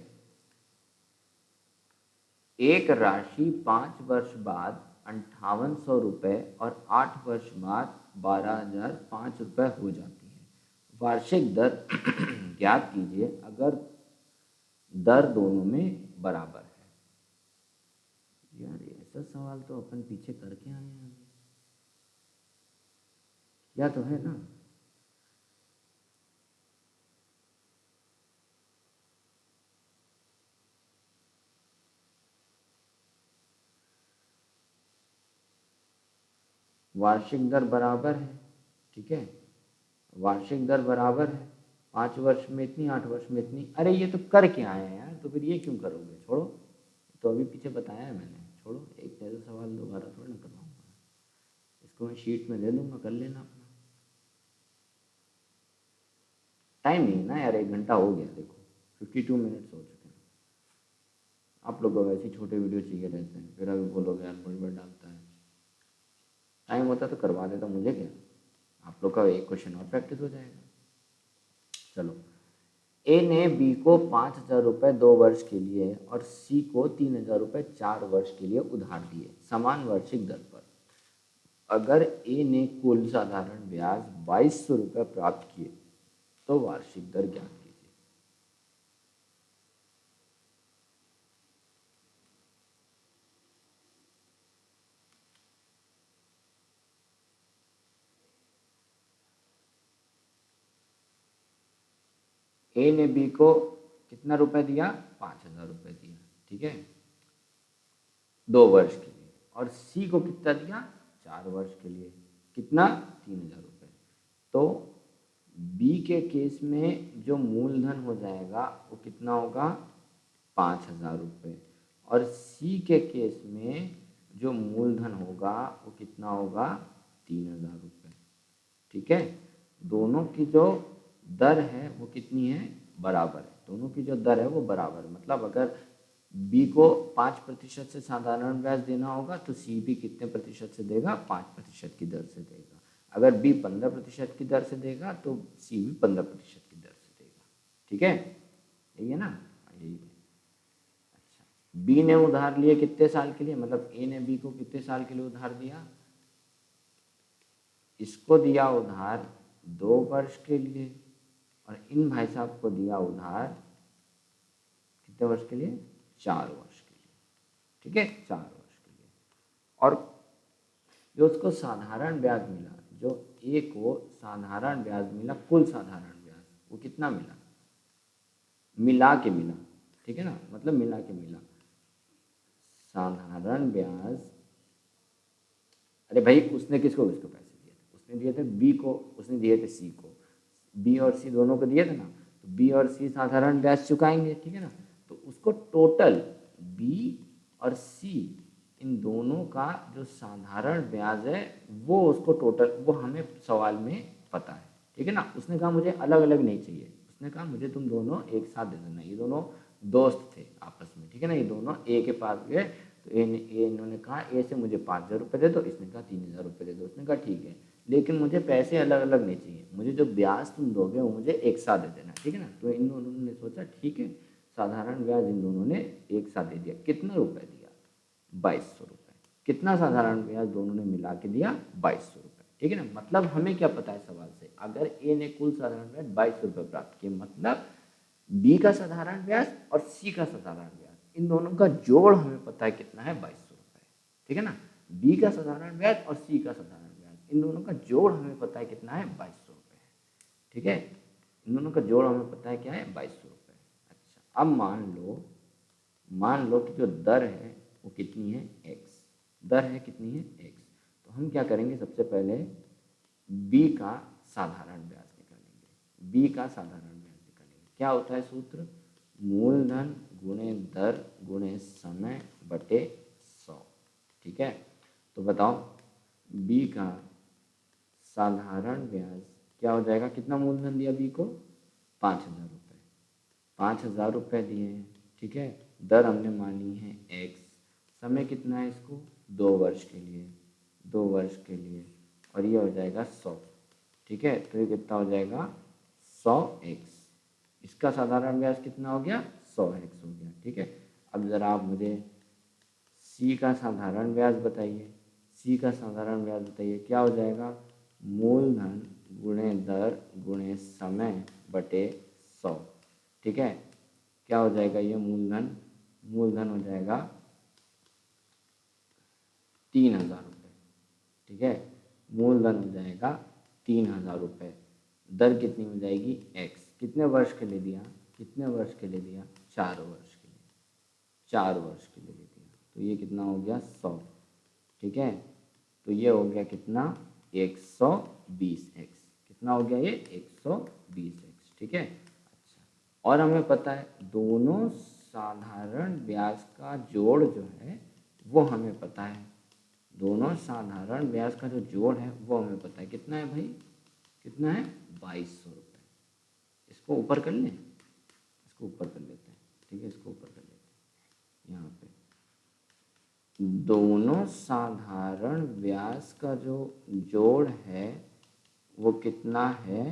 Speaker 1: एक राशि 5 वर्ष बाद 5800 रुपये और 8 वर्ष बाद 12,005 रुपये हो जाती है। वार्षिक दर ज्ञात कीजिए अगर दर दोनों में बराबर है। यार ऐसा सवाल तो अपन पीछे करके आए हैं, या तो है ना। वार्षिक दर बराबर है। ठीक है, वार्षिक दर बराबर है, 5 वर्ष में इतनी, 8 वर्ष में इतनी। अरे ये तो कर के आए हैं यार, तो फिर ये क्यों करोगे, छोड़ो, तो अभी पीछे बताया है मैंने, छोड़ो। एक जैसा सवाल दोबारा थोड़ा ना करवाऊंगा, इसको मैं शीट में दे दूंगा, कर लेना अपना। टाइम नहीं ना यार, 1 घंटा हो गया, देखो 52 मिनट्स हो चुके हैं। आप लोगों को वैसे छोटे वीडियो चाहिए रहते हैं, फिर अभी बोलोगे यार बड़ी बड़ी डालता है। टाइम होता तो करवा देता, मुझे क्या, आप लोग का एक क्वेश्चन और प्रैक्टिस हो जाएगा। चलो, ए ने बी को 5,000 रुपये 2 वर्ष के लिए और सी को 3,000 रुपये 4 वर्ष के लिए उधार दिए समान वार्षिक दर पर। अगर ए ने कुल साधारण ब्याज 2,200 रुपये प्राप्त किए तो वार्षिक दर ज्ञात कीजिए। ए ने बी को कितना रुपए दिया, 5,000 रुपये दिया। ठीक है, 2 वर्ष के लिए, और सी को कितना दिया, 4 वर्ष के लिए, कितना, 3,000 रुपये। तो बी के केस में जो मूलधन हो जाएगा वो कितना होगा, 5,000 रुपये, और सी के केस में जो मूलधन होगा वो कितना होगा, 3,000 रुपये। ठीक है, दोनों की जो दर है वो कितनी है, बराबर है। दोनों की जो दर है वो बराबर है, मतलब अगर बी को 5% से साधारण ब्याज देना होगा तो सी भी कितने प्रतिशत से देगा, 5% की दर से देगा। अगर बी 15% की दर से देगा तो सी भी 15% की दर से देगा। ठीक है, यही है ना, यही है। अच्छा, बी ने उधार लिए कितने साल के लिए, मतलब ए ने बी को कितने साल के लिए उधार दिया, इसको दिया उधार 2 वर्ष के लिए, और इन भाई साहब को दिया उधार कितने वर्ष के लिए, 4 वर्ष के लिए। ठीक है, 4 वर्ष के लिए। और जो उसको साधारण ब्याज मिला, जो ए को साधारण ब्याज मिला, कुल साधारण ब्याज वो कितना मिला, मिला के मिला। ठीक है ना, मतलब मिला के मिला। साधारण ब्याज अरे भाई उसने किसको किसको पैसे दिए थे? उसने दिए थे बी को, उसने दिए थे सी को, बी और सी दोनों को दिए थे ना, तो बी और सी साधारण ब्याज चुकाएंगे, ठीक है ना। तो उसको टोटल बी और सी इन दोनों का जो साधारण ब्याज है वो उसको टोटल, वो हमें सवाल में पता है, ठीक है ना। उसने कहा मुझे अलग अलग नहीं चाहिए, उसने कहा मुझे तुम दोनों एक साथ दे देना। ये दोनों दोस्त थे आपस में, ठीक है ना। ये दोनों ए के पास गए, तो इन्होंने कहा ए से मुझे 5,000 रुपये दे दो, इसने कहा 3,000 रुपये दे दो। उसने कहा ठीक है, लेकिन मुझे पैसे अलग अलग नहीं चाहिए, मुझे जो ब्याज तुम दोगे वो मुझे एक साथ दे देना, ठीक है ना। तो इन दोनों ने सोचा ठीक है, साधारण ब्याज इन दोनों ने एक साथ दे दिया। कितना रुपए दिया? 2,200 रुपये। कितना साधारण ब्याज दोनों ने मिला के दिया? 2,200 रुपये, ठीक है ना। मतलब हमें क्या पता है सवाल से, अगर ए ने कुल साधारण ब्याज 2,200 रुपये प्राप्त किए, मतलब बी का साधारण ब्याज और सी का साधारण ब्याज, इन दोनों का जोड़ हमें पता है कितना है? 2,200 रुपये, ठीक है ना। बी का साधारण ब्याज और सी का साधारण ब्याज, इन दोनों का जोड़ हमें पता है कितना है? 2,200 रुपये, ठीक है। इन दोनों का जोड़ हमें पता है क्या है? 2,200 रुपये। अच्छा, अब मान लो कि जो दर है वो कितनी है? एक्स। दर है कितनी है? एक्स। तो हम क्या करेंगे, सबसे पहले बी का साधारण ब्याज निकालेंगे। बी का साधारण ब्याज निकालेंगे। क्या होता है सूत्र? मूलधन गुणे दर गुणे समय बटे 100, ठीक है। तो बताओ बी का साधारण ब्याज क्या हो जाएगा? कितना मूलधन दिया बी को? 5,000 रुपये। 5,000 रुपये दिए हैं, ठीक है। दर हमने मानी है एक्स। समय कितना है इसको? 2 वर्ष के लिए, 2 वर्ष के लिए, और ये हो जाएगा 100, ठीक है। तो ये कितना हो जाएगा? 100x। इसका साधारण ब्याज कितना हो गया? 100x हो गया, ठीक है। अब ज़रा आप मुझे सी का साधारण ब्याज बताइए। सी का साधारण ब्याज बताइए, क्या हो जाएगा? मूलधन गुणे दर गुणे समय बटे 100, ठीक है। क्या हो जाएगा ये? मूलधन हो जाएगा 3,000 रुपये, ठीक है। मूलधन हो जाएगा 3,000 रुपये। दर कितनी हो जाएगी? एक्स। कितने वर्ष के लिए दिया? कितने वर्ष के लिए दिया? 4 वर्ष के लिए, 4 वर्ष के लिए दिया। तो ये कितना हो गया? 100, ठीक है। तो ये हो गया कितना? 120x। कितना हो गया ये? 120x, ठीक है। अच्छा, और हमें पता है दोनों साधारण ब्याज का जोड़ जो है वो हमें पता है। दोनों साधारण ब्याज का जो जोड़ है वो हमें पता है। कितना है भाई? कितना है? 2,200 रुपये। इसको ऊपर कर लें, इसको ऊपर कर लेते हैं, ठीक है। इसको ऊपर कर लेते हैं। यहाँ पे दोनों साधारण ब्याज का जो जोड़ है वो कितना है?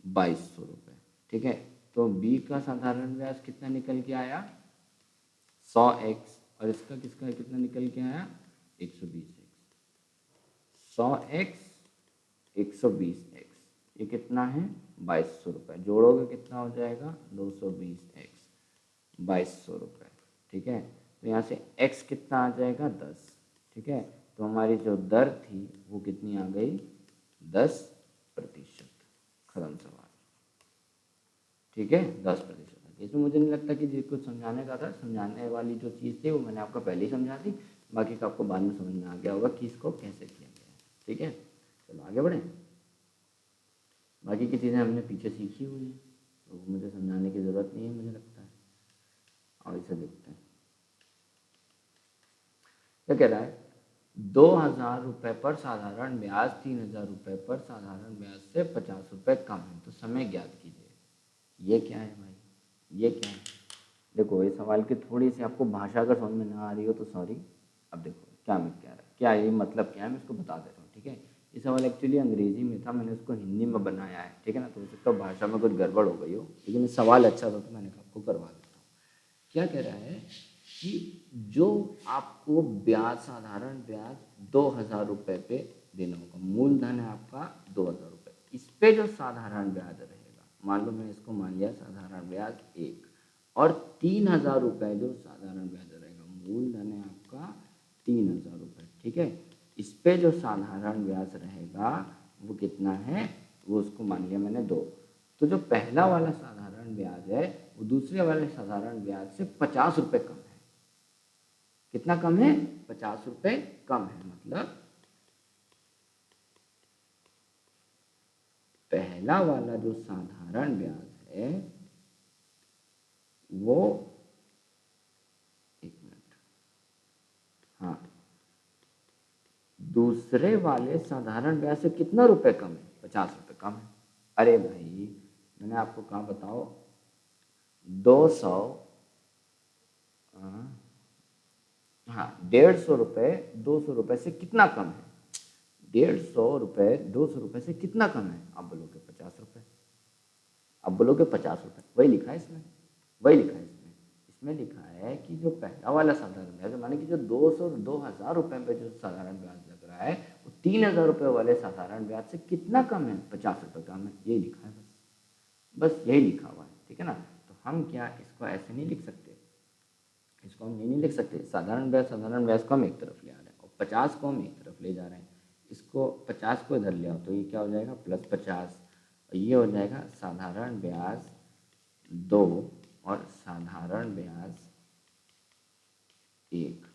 Speaker 1: 2,200 रुपये, ठीक है। तो बी का साधारण ब्याज कितना निकल के आया? 100x। और इसका किसका कितना निकल के आया? 120x। 100x 120x, ये कितना है? 2,200 रुपये। जोड़ोगे कितना हो जाएगा? 220x, 2,200 रुपये, ठीक है। तो यहाँ से x कितना आ जाएगा? 10, ठीक है। तो हमारी जो दर थी वो कितनी आ गई? 10%। खत्म सवाल, ठीक है। 10%। इसमें मुझे नहीं लगता कि जिसको समझाने का था, समझाने वाली जो चीज़ थी वो मैंने आपको पहले ही समझा दी। बाकी का आपको बाद में समझ में आ गया होगा कि इसको कैसे किया गया है, ठीक है। चलो आगे बढ़ें। बाकी की चीज़ें हमने पीछे सीखी हुई हैं, तो मुझे समझाने की ज़रूरत नहीं है मुझे लगता है। और इसे देखते हैं क्या कह रहा है। 2,000 रुपये पर साधारण ब्याज 3,000 रुपये पर साधारण ब्याज से 50 रुपये कम है, तो समय ज्ञात कीजिए। ये क्या है भाई? ये क्या है? देखो ये सवाल की थोड़ी सी आपको भाषा अगर समझ में ना आ रही हो तो सॉरी। अब देखो क्या मैं कह रहा है, क्या ये मतलब क्या है, मैं इसको बता दे रहा हूँ, ठीक है। ये सवाल एक्चुअली अंग्रेजी में था, मैंने उसको हिंदी में बनाया है, ठीक है ना। तो हो सकता है भाषा में कुछ गड़बड़ हो गई हो, लेकिन सवाल अच्छा था तो मैंने आपको करवा देता हूँ। क्या कह रहा है कि जो आपको ब्याज, साधारण ब्याज 2,000 रुपये पे देना होगा, मूलधन है आपका 2,000 रुपये, इस पे जो साधारण ब्याज रहेगा, मान लो मैं इसको मान लिया साधारण ब्याज 1, और 3,000 रुपये जो साधारण ब्याज रहेगा, मूलधन है आपका 3,000 रुपये, ठीक है। इस पे जो साधारण ब्याज रहेगा वो कितना है? वो उसको मान लिया मैंने 2। तो जो पहला वाला साधारण ब्याज है वो दूसरे वाले साधारण ब्याज से 50 रुपये कम है। कितना कम है? 50 रुपये कम है। मतलब पहला वाला जो साधारण ब्याज है वो, एक मिनट, हाँ, दूसरे वाले साधारण ब्याज से कितना रुपए कम है? 50 रुपए कम है। अरे भाई मैंने आपको कहा बताओ, 200, हाँ 150 रुपये 200 रुपये से कितना कम है? 150 रुपये 200 रुपये से कितना कम है? आप बोलोगे 50 रुपये। आप बोलोगे 50 रुपये, वही लिखा है इसमें, वही लिखा है इसमें। इसमें लिखा है कि जो पहला वाला साधारण ब्याज माने कि जो 2,000 रुपये पे जो साधारण ब्याज लग रहा है वो 3,000 रुपये वाले साधारण ब्याज से कितना कम है? 50 रुपये कम है। यही लिखा है, बस यही लिखा हुआ है, ठीक है ना। तो हम क्या इसको ऐसे नहीं लिख सकते, इसको हम नहीं लिख सकते। साधारण ब्याज को हम एक तरफ ले आ रहे हैं और 50 को हम एक तरफ ले जा रहे हैं। इसको 50 को इधर ले आओ तो ये क्या हो जाएगा? +50। और ये हो जाएगा साधारण ब्याज 2 और साधारण ब्याज 1,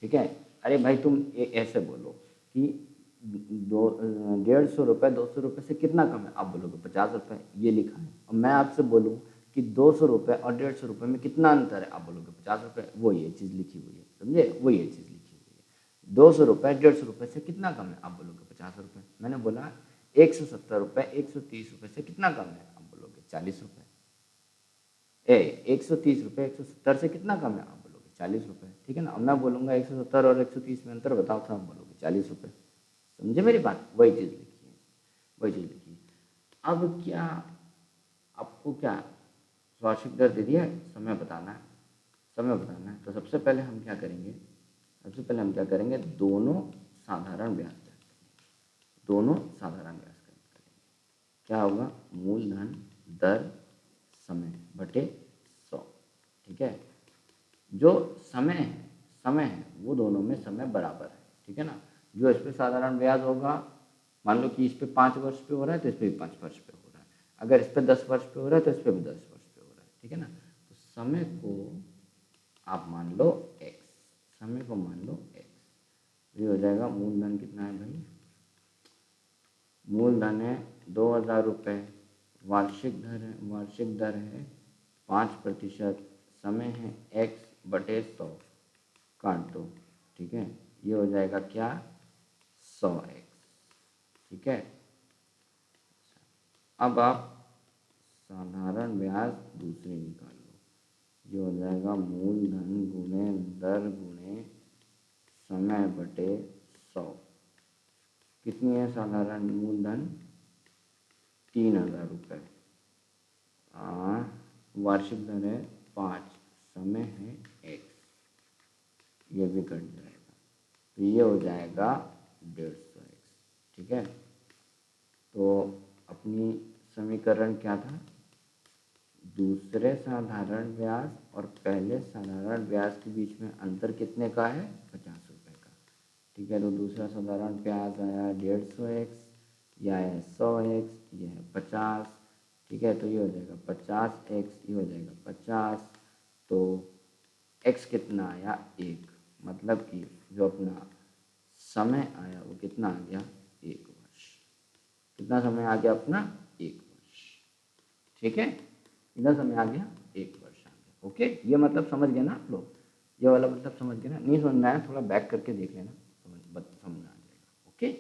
Speaker 1: ठीक है। अरे भाई तुम ऐसे बोलो कि 150 रुपये 200 रुपये से कितना कम है? आप बोलोगे 50 रुपये, ये लिखा है। और मैं आपसे बोलूँ कि 200 रुपये और 150 रुपये में कितना अंतर है? आप बोलोगे 50 रुपये, वो ये चीज़ लिखी हुई है, समझे? वो ये चीज़ लिखी हुई है। 200 रुपये 150 रुपये से कितना कम है? आप बोलोगे 50 रुपये। मैंने बोला 170 रुपये 130 रुपये से कितना कम है? आप बोलोगे 40 रुपये। 130 रुपये 170 से कितना कम है? आप बोलोगे 40 रुपये, ठीक है ना। अब मैं बोलूँगा 170 और 130 में अंतर बताओ, तो आप बोलोगे 40 रुपये। समझे मेरी बात? वही चीज़ लिखी है, वही चीज़ लिखी है। अब क्या आपको क्या वार्षिक दर दे दिया है, समय बताना है, समय बताना है। तो सबसे पहले हम क्या करेंगे, दोनों साधारण ब्याज करेंगे, दोनों साधारण ब्याज करेंगे। क्या होगा? मूलधन दर समय बटे 100, ठीक है। जो समय है वो दोनों में समय बराबर है, ठीक है ना। जो इस पे साधारण ब्याज होगा, मान लो कि इस पे 5 वर्ष पे हो रहा है तो इस पे भी 5 वर्ष पे हो रहा है। अगर इस पे 10 वर्ष पे हो रहा है तो इस पे भी 10 वर्ष पे हो रहा है, ठीक है ना। तो समय को आप मान लो x, समय को मान लो x। ये हो जाएगा मूलधन कितना है भाई? मूलधन है 2,000 रुपये, वार्षिक दर है 5%, समय है x बटे 100, काट दो, ठीक है। ये हो जाएगा क्या? 100x, ठीक है। अब आप साधारण ब्याज दूसरे निकाल लो। ये हो जाएगा मूलधन गुणे दर गुणे समय बटे 100। कितनी है साधारण मूलधन? 3,000 रुपये। वार्षिक दर है 5, समय है x, ये भी कट जाएगा, तो ये हो जाएगा 150x, ठीक है। तो अपनी समीकरण क्या था? दूसरे साधारण ब्याज और पहले साधारण ब्याज के बीच में अंतर कितने का है? 50 रुपये का, ठीक है। तो दूसरा साधारण ब्याज आया 150x, यह आया 100x, यह है 50, ठीक है। तो ये हो जाएगा 50x, ये हो जाएगा 50। तो x कितना आया? 1, मतलब कि जो अपना समय आया वो कितना आ गया? 1 वर्ष। कितना समय आ गया अपना? 1 वर्ष, ठीक है। कितना समय आ गया? 1 वर्ष आ गया, ओके। ये मतलब समझ गए ना आप लोग? ये वाला मतलब समझ गए ना? नहीं समझ में आया थोड़ा बैक करके देख लेना, समझ आ जाएगा, ओके।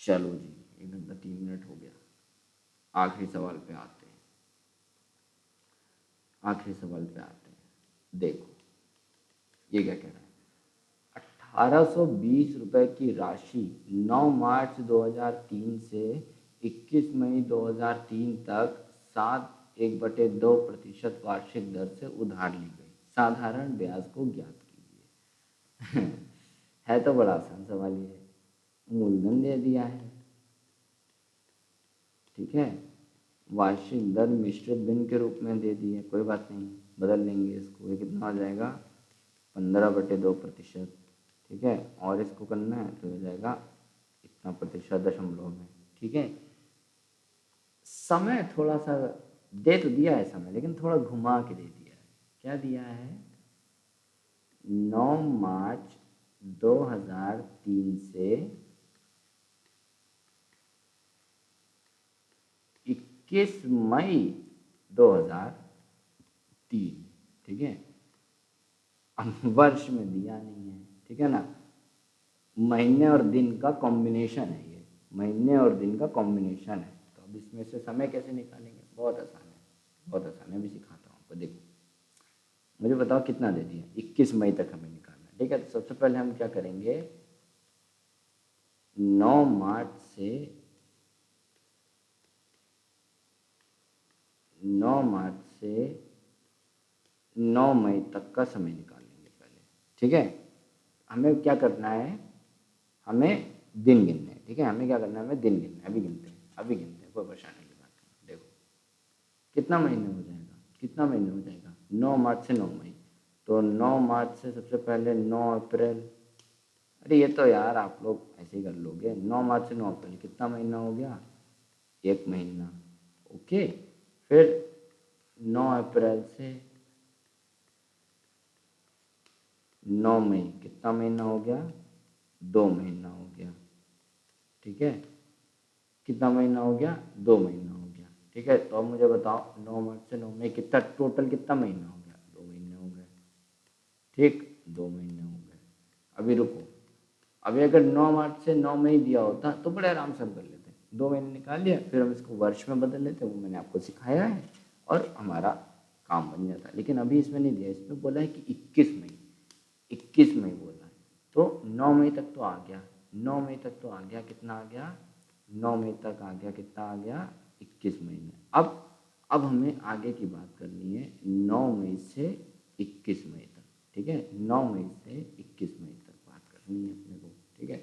Speaker 1: चलो जी, 1 घंटा 3 मिनट हो गया। आखिरी सवाल पे आते हैं, देखो ये क्या कह रहा है? 1820 रुपये की राशि 9 मार्च 2003 से 21 मई 2003 तक 7.1/2% वार्षिक दर से उधार ली गई। साधारण ब्याज को ज्ञात कीजिए। है तो बड़ा आसान सवाल ये, मूलधन दे दिया है, ठीक है। वार्षिक दर मिश्रित भिन्न के रूप में दे दी है, कोई बात नहीं, बदल लेंगे इसको। ये कितना हो जाएगा? 15/2%, ठीक है। और इसको करना है तो हो जाएगा इतना प्रतिशत दशमलव में, ठीक है। समय थोड़ा सा दे तो दिया है समय, लेकिन थोड़ा घुमा के दे दिया है। क्या दिया है? 9 मार्च 2003 से 21 मई 2003, ठीक है। अब वर्ष में दिया नहीं है, ठीक है ना, महीने और दिन का कॉम्बिनेशन है ये, महीने और दिन का कॉम्बिनेशन है। तो अब इसमें से समय कैसे निकालेंगे? बहुत आसान है, बहुत आसान है, अभी सिखाता हूँ आपको। देखो, मुझे बताओ कितना दे दिया, 21 मई तक हमें निकालना है, ठीक है। तो सबसे पहले हम क्या करेंगे, 9 मार्च से 9 मई तक का समय निकालेंगे पहले, ठीक है। हमें क्या करना है, हमें दिन गिनने हैं, ठीक है। हमें क्या करना है, हमें दिन गिनना है। अभी गिनते हैं, अभी गिनते हैं, कोई परेशानी की बात नहीं। देखो कितना महीने हो जाएगा, कितना महीने हो जाएगा, 9 मार्च से 9 मई। तो 9 मार्च से सबसे पहले 9 अप्रैल, अरे ये तो यार आप लोग ऐसे ही कर लोगे। 9 मार्च से 9 अप्रैल कितना महीना हो गया, एक महीना, ओके। फिर 9 अप्रैल से 9 मई कितना महीना हो गया, 2 महीना हो गया, ठीक है। कितना महीना हो गया, 2 महीना हो गया, ठीक है। तो अब मुझे बताओ 9 मार्च से 9 मई कितना टोटल कितना महीना हो गया, 2 महीने हो गए, ठीक, 2 महीने हो गए। अभी रुको, अभी अगर 9 मार्च से 9 मई दिया होता तो बड़े आराम से हम कर लेते, 2 महीने निकाल लिया, फिर हम इसको वर्ष में बदल लेते, वो मैंने आपको सिखाया है और हमारा काम बन जाता है। लेकिन अभी इसमें नहीं दिया, इसमें बोला है कि 21 मई, 21 मई बोला है। तो 9 मई तक तो आ गया, 9 मई तक तो आ गया, कितना आ गया, 9 मई तक आ गया, कितना आ गया, 21 महीने। अब हमें आगे की बात करनी है 9 मई से 21 मई तक, ठीक है। 9 मई से 21 मई तक बात करनी है अपने को, ठीक है।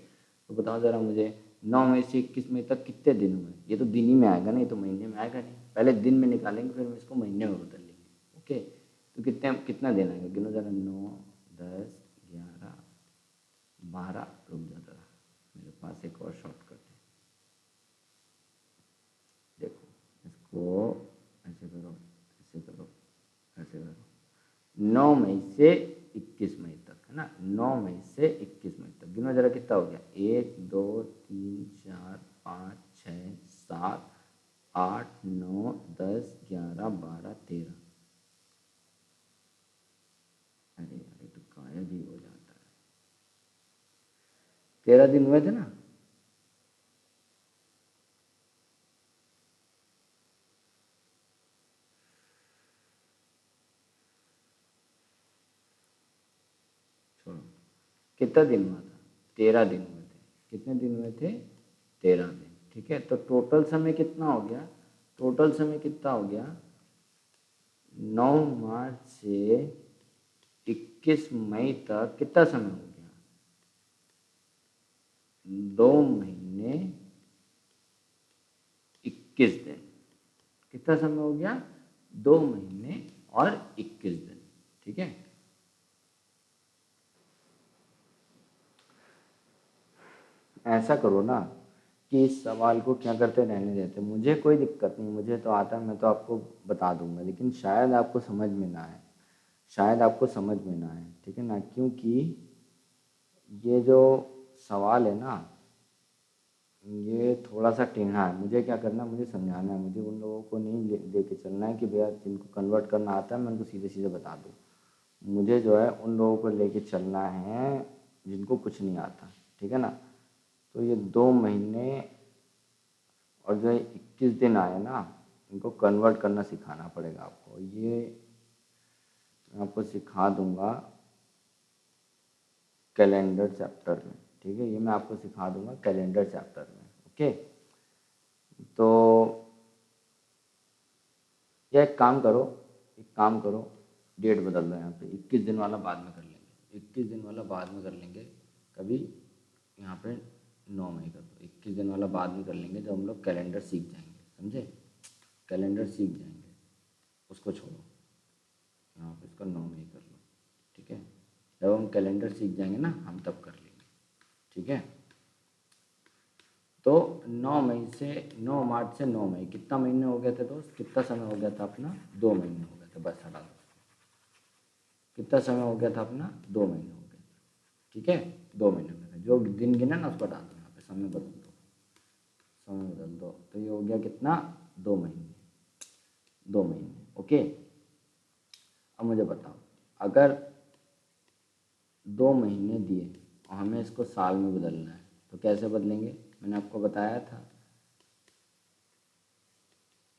Speaker 1: तो बताओ ज़रा मुझे, 9 मई से 21 मई तक कितने दिन हुए? ये तो दिन ही में आएगा ना, ये तो महीने में आएगा नहीं। पहले दिन में निकालेंगे, फिर हम इसको महीने में बदल लेंगे, ओके। तो कितना दिन आएगा, गिनो ज़रा, 9, 10, 11, 12, रुक जाता रहा, मेरे पास एक और शॉर्टकट है। देखो इसको ऐसे करो, ऐसे करो, ऐसे करो। 9 मई से 21 मई तक, है ना, 9 मई से 21 मई तक गिनो जरा कितना हो गया, 1, 2, 3, 4, 5, 6, 7, 8, 9, 10, 11, 12, 13। अरे यार ये तो गायब ही हो जाता है। 13 दिन हुए थे ना। छोड़ो, कितना दिन हुआ था, 13 दिन हुए थे। कितने दिन हुए थे, 13 दिन, ठीक है। तो टोटल समय कितना हो गया, टोटल समय कितना हो गया, 9 मार्च से 21 मई तक कितना समय हो गया, 2 महीने 21 दिन। कितना समय हो गया, 2 महीने और 21 दिन, ठीक है। ऐसा करो ना कि इस सवाल को क्या करते रहने देते, मुझे कोई दिक्कत नहीं, मुझे तो आता है, मैं तो आपको बता दूंगा, लेकिन शायद आपको समझ में ना आए, शायद आपको समझ में ना आए, ठीक है ना। क्योंकि ये जो सवाल है ना, ये थोड़ा सा टेढ़ा है। मुझे क्या करना है, मुझे समझाना है, मुझे उन लोगों को नहीं लेके चलना है कि भैया जिनको कन्वर्ट करना आता है मैं उनको सीधे सीधे बता दूँ। मुझे जो है उन लोगों को लेके चलना है जिनको कुछ नहीं आता, ठीक है ना। तो ये 2 महीने और जो 21 दिन आए ना, इनको कन्वर्ट करना सिखाना पड़ेगा आपको। ये मैं आपको सिखा दूंगा कैलेंडर चैप्टर में, ठीक है। ये मैं आपको सिखा दूंगा कैलेंडर चैप्टर में, ओके। तो या एक काम करो, एक काम करो, डेट बदल दो यहाँ पे, 21 दिन वाला बाद में कर लेंगे, 21 दिन वाला बाद में कर लेंगे कभी। यहाँ पे 9 मई कर दो, 21 दिन वाला बाद में कर लेंगे जब हम लोग कैलेंडर सीख जाएंगे, समझे। कैलेंडर सीख जाएंगे, उसको छोड़ो, यहाँ पे इसका 9 मई कर लो, ठीक है। जब हम कैलेंडर सीख जाएंगे ना हम तब कर लेंगे, ठीक है। तो 9 मई से 9 मार्च से 9 मई कितना महीने हो गए थे दोस्त, कितना समय हो गया था अपना, 2 महीने हो गए थे, बस हटा दो। कितना समय हो गया था अपना, 2 महीने हो गए, ठीक है। 2 महीने हो गए थे, जो दिन गिना ना उसको हटा दो, यहाँ पे समय बदल दो, समय बदल दो, तो ये हो गया कितना, 2 महीने, 2 महीने। ओके, अब मुझे बताओ, अगर 2 महीने दिए और हमें इसको साल में बदलना है तो कैसे बदलेंगे? मैंने आपको बताया था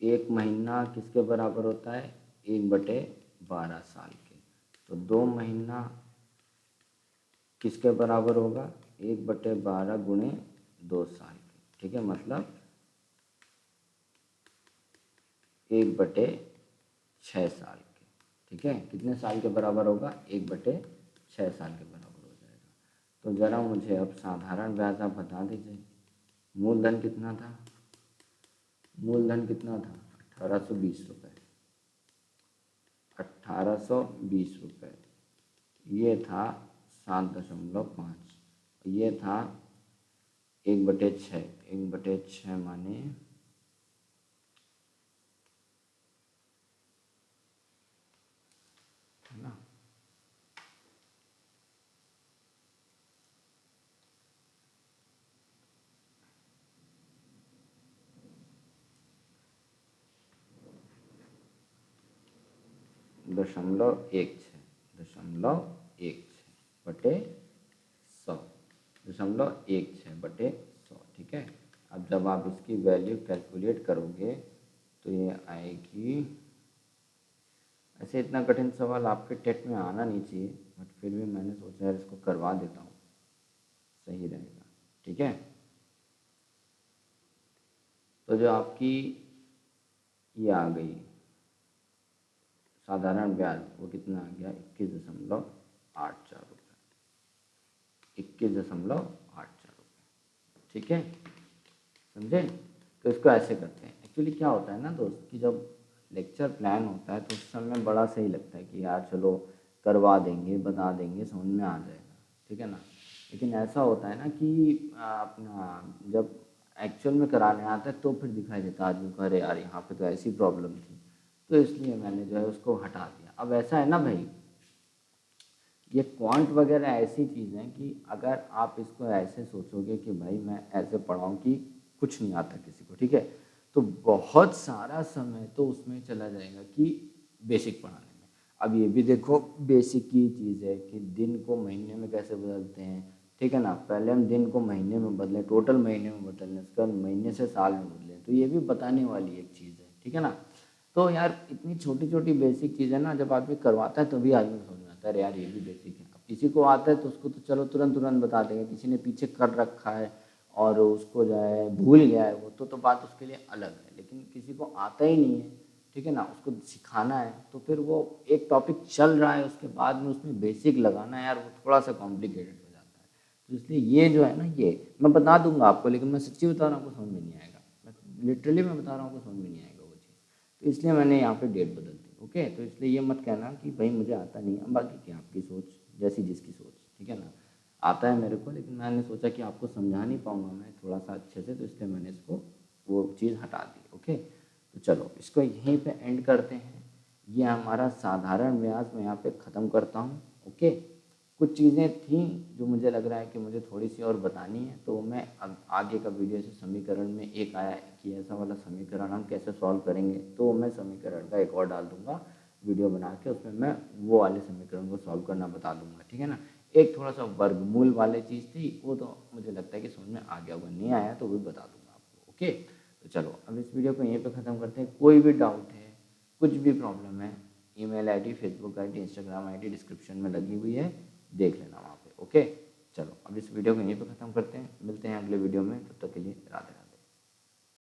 Speaker 1: 1 महीना किसके बराबर होता है? 1/12 साल के। तो 2 महीना किसके बराबर होगा? 1/12 गुणे 2 साल के। ठीक है, मतलब 1/6 साल के। ठीक है, कितने साल के बराबर होगा? 1/6 साल के बराबर हो जाएगा। तो ज़रा मुझे अब साधारण ब्याज आप बता दीजिए, मूलधन कितना था? मूलधन कितना था? 1820 रुपये। 1820 रुपये, ये था 7.5, ये था 1/6। 1/6 माने है ना, .16 .16 ठीक है। अब जब आप इसकी वैल्यू कैलकुलेट करोगे तो ये आएगी, ऐसे इतना कठिन सवाल आपके टेट में आना नहीं चाहिए, बट फिर भी मैंने सोचा यार इसको करवा देता हूँ, सही रहेगा। ठीक है, तो जो आपकी ये आ गई साधारण ब्याज, वो कितना आ गया? 21.84 रुपये। 21.84 रुपये। ठीक है, समझे? तो इसको ऐसे करते हैं। एक्चुअली क्या होता है ना दोस्त, कि जब लेक्चर प्लान होता है तो उस समय बड़ा सही लगता है कि यार चलो करवा देंगे, बता देंगे, समझ में आ जाएगा। ठीक है ना, लेकिन ऐसा होता है ना कि अपना जब एक्चुअल में कराने आता है तो फिर दिखाई देता है आदमी को, अरे यार यहाँ पे तो ऐसी प्रॉब्लम थी, तो इसलिए मैंने जो है उसको हटा दिया। अब ऐसा है ना भाई, ये क्वांट वगैरह ऐसी चीज़ है कि अगर आप इसको ऐसे सोचोगे कि भाई मैं ऐसे पढ़ाऊँ कि कुछ नहीं आता किसी को, ठीक है, तो बहुत सारा समय तो उसमें चला जाएगा कि बेसिक पढ़ाने में। अब ये भी देखो बेसिक की चीज़ है कि दिन को महीने में कैसे बदलते हैं। ठीक है ना, पहले हम दिन को महीने में बदलें, टोटल महीने में बदलें, उसके बाद महीने से साल में बदलें, तो ये भी बताने वाली एक चीज़ है। ठीक है ना, तो यार इतनी छोटी छोटी बेसिक चीज़ें ना जब आदमी करवाता है तो भी आदमी समझ में आता है यार ये भी बेसिक है। अब किसी को आता है तो उसको तो चलो तुरंत तुरंत बता देंगे, किसी ने पीछे कर रखा है और उसको जो है भूल गया है वो तो बात उसके लिए अलग है। लेकिन किसी को आता ही नहीं है, ठीक है ना, उसको सिखाना है, तो फिर वो एक टॉपिक चल रहा है उसके बाद में उसमें बेसिक लगाना है यार, वो थोड़ा सा कॉम्प्लिकेटेड हो जाता है। तो इसलिए ये जो है ना, ये मैं बता दूंगा आपको, लेकिन मैं सच्ची बता रहा हूँ आपको समझ में नहीं आएगा। मैं लिटरली मैं बता रहा हूँ आपको समझ में नहीं आएगा वो चीज़। तो इसलिए मैंने यहाँ पे डेट बदल दी। ओके, तो इसलिए ये मत कहना कि भाई मुझे आता नहीं है, बाकी क्या आपकी सोच, जैसी जिसकी सोच। ठीक है ना, आता है मेरे को, लेकिन मैंने सोचा कि आपको समझा नहीं पाऊँगा मैं थोड़ा सा अच्छे से, तो इसलिए मैंने इसको वो चीज़ हटा दी। ओके, तो चलो इसको यहीं पे एंड करते हैं। ये हमारा साधारण ब्याज मैं यहाँ पे ख़त्म करता हूँ। ओके, कुछ चीज़ें थी जो मुझे लग रहा है कि मुझे थोड़ी सी और बतानी है, तो मैं अब आगे का वीडियो से समीकरण में एक आया कि ऐसा वाला समीकरण हम कैसे सॉल्व करेंगे, तो मैं समीकरण का एक और डाल दूंगा वीडियो बना के, उसमें मैं वो वाले समीकरण को सॉल्व करना बता दूंगा। ठीक है ना, एक थोड़ा सा वर्गमूल वाली चीज़ थी, वो तो मुझे लगता है कि समझ में आ गया होगा, नहीं आया तो वो भी बता दूंगा आपको। ओके, तो चलो अब इस वीडियो को यहीं पे ख़त्म करते हैं। कोई भी डाउट है, कुछ भी प्रॉब्लम है, email ID, Facebook ID, Instagram ID description में लगी हुई है, देख लेना वहाँ पे। ओके, चलो अब इस वीडियो को यहीं पे ख़त्म करते हैं, मिलते हैं अगले वीडियो।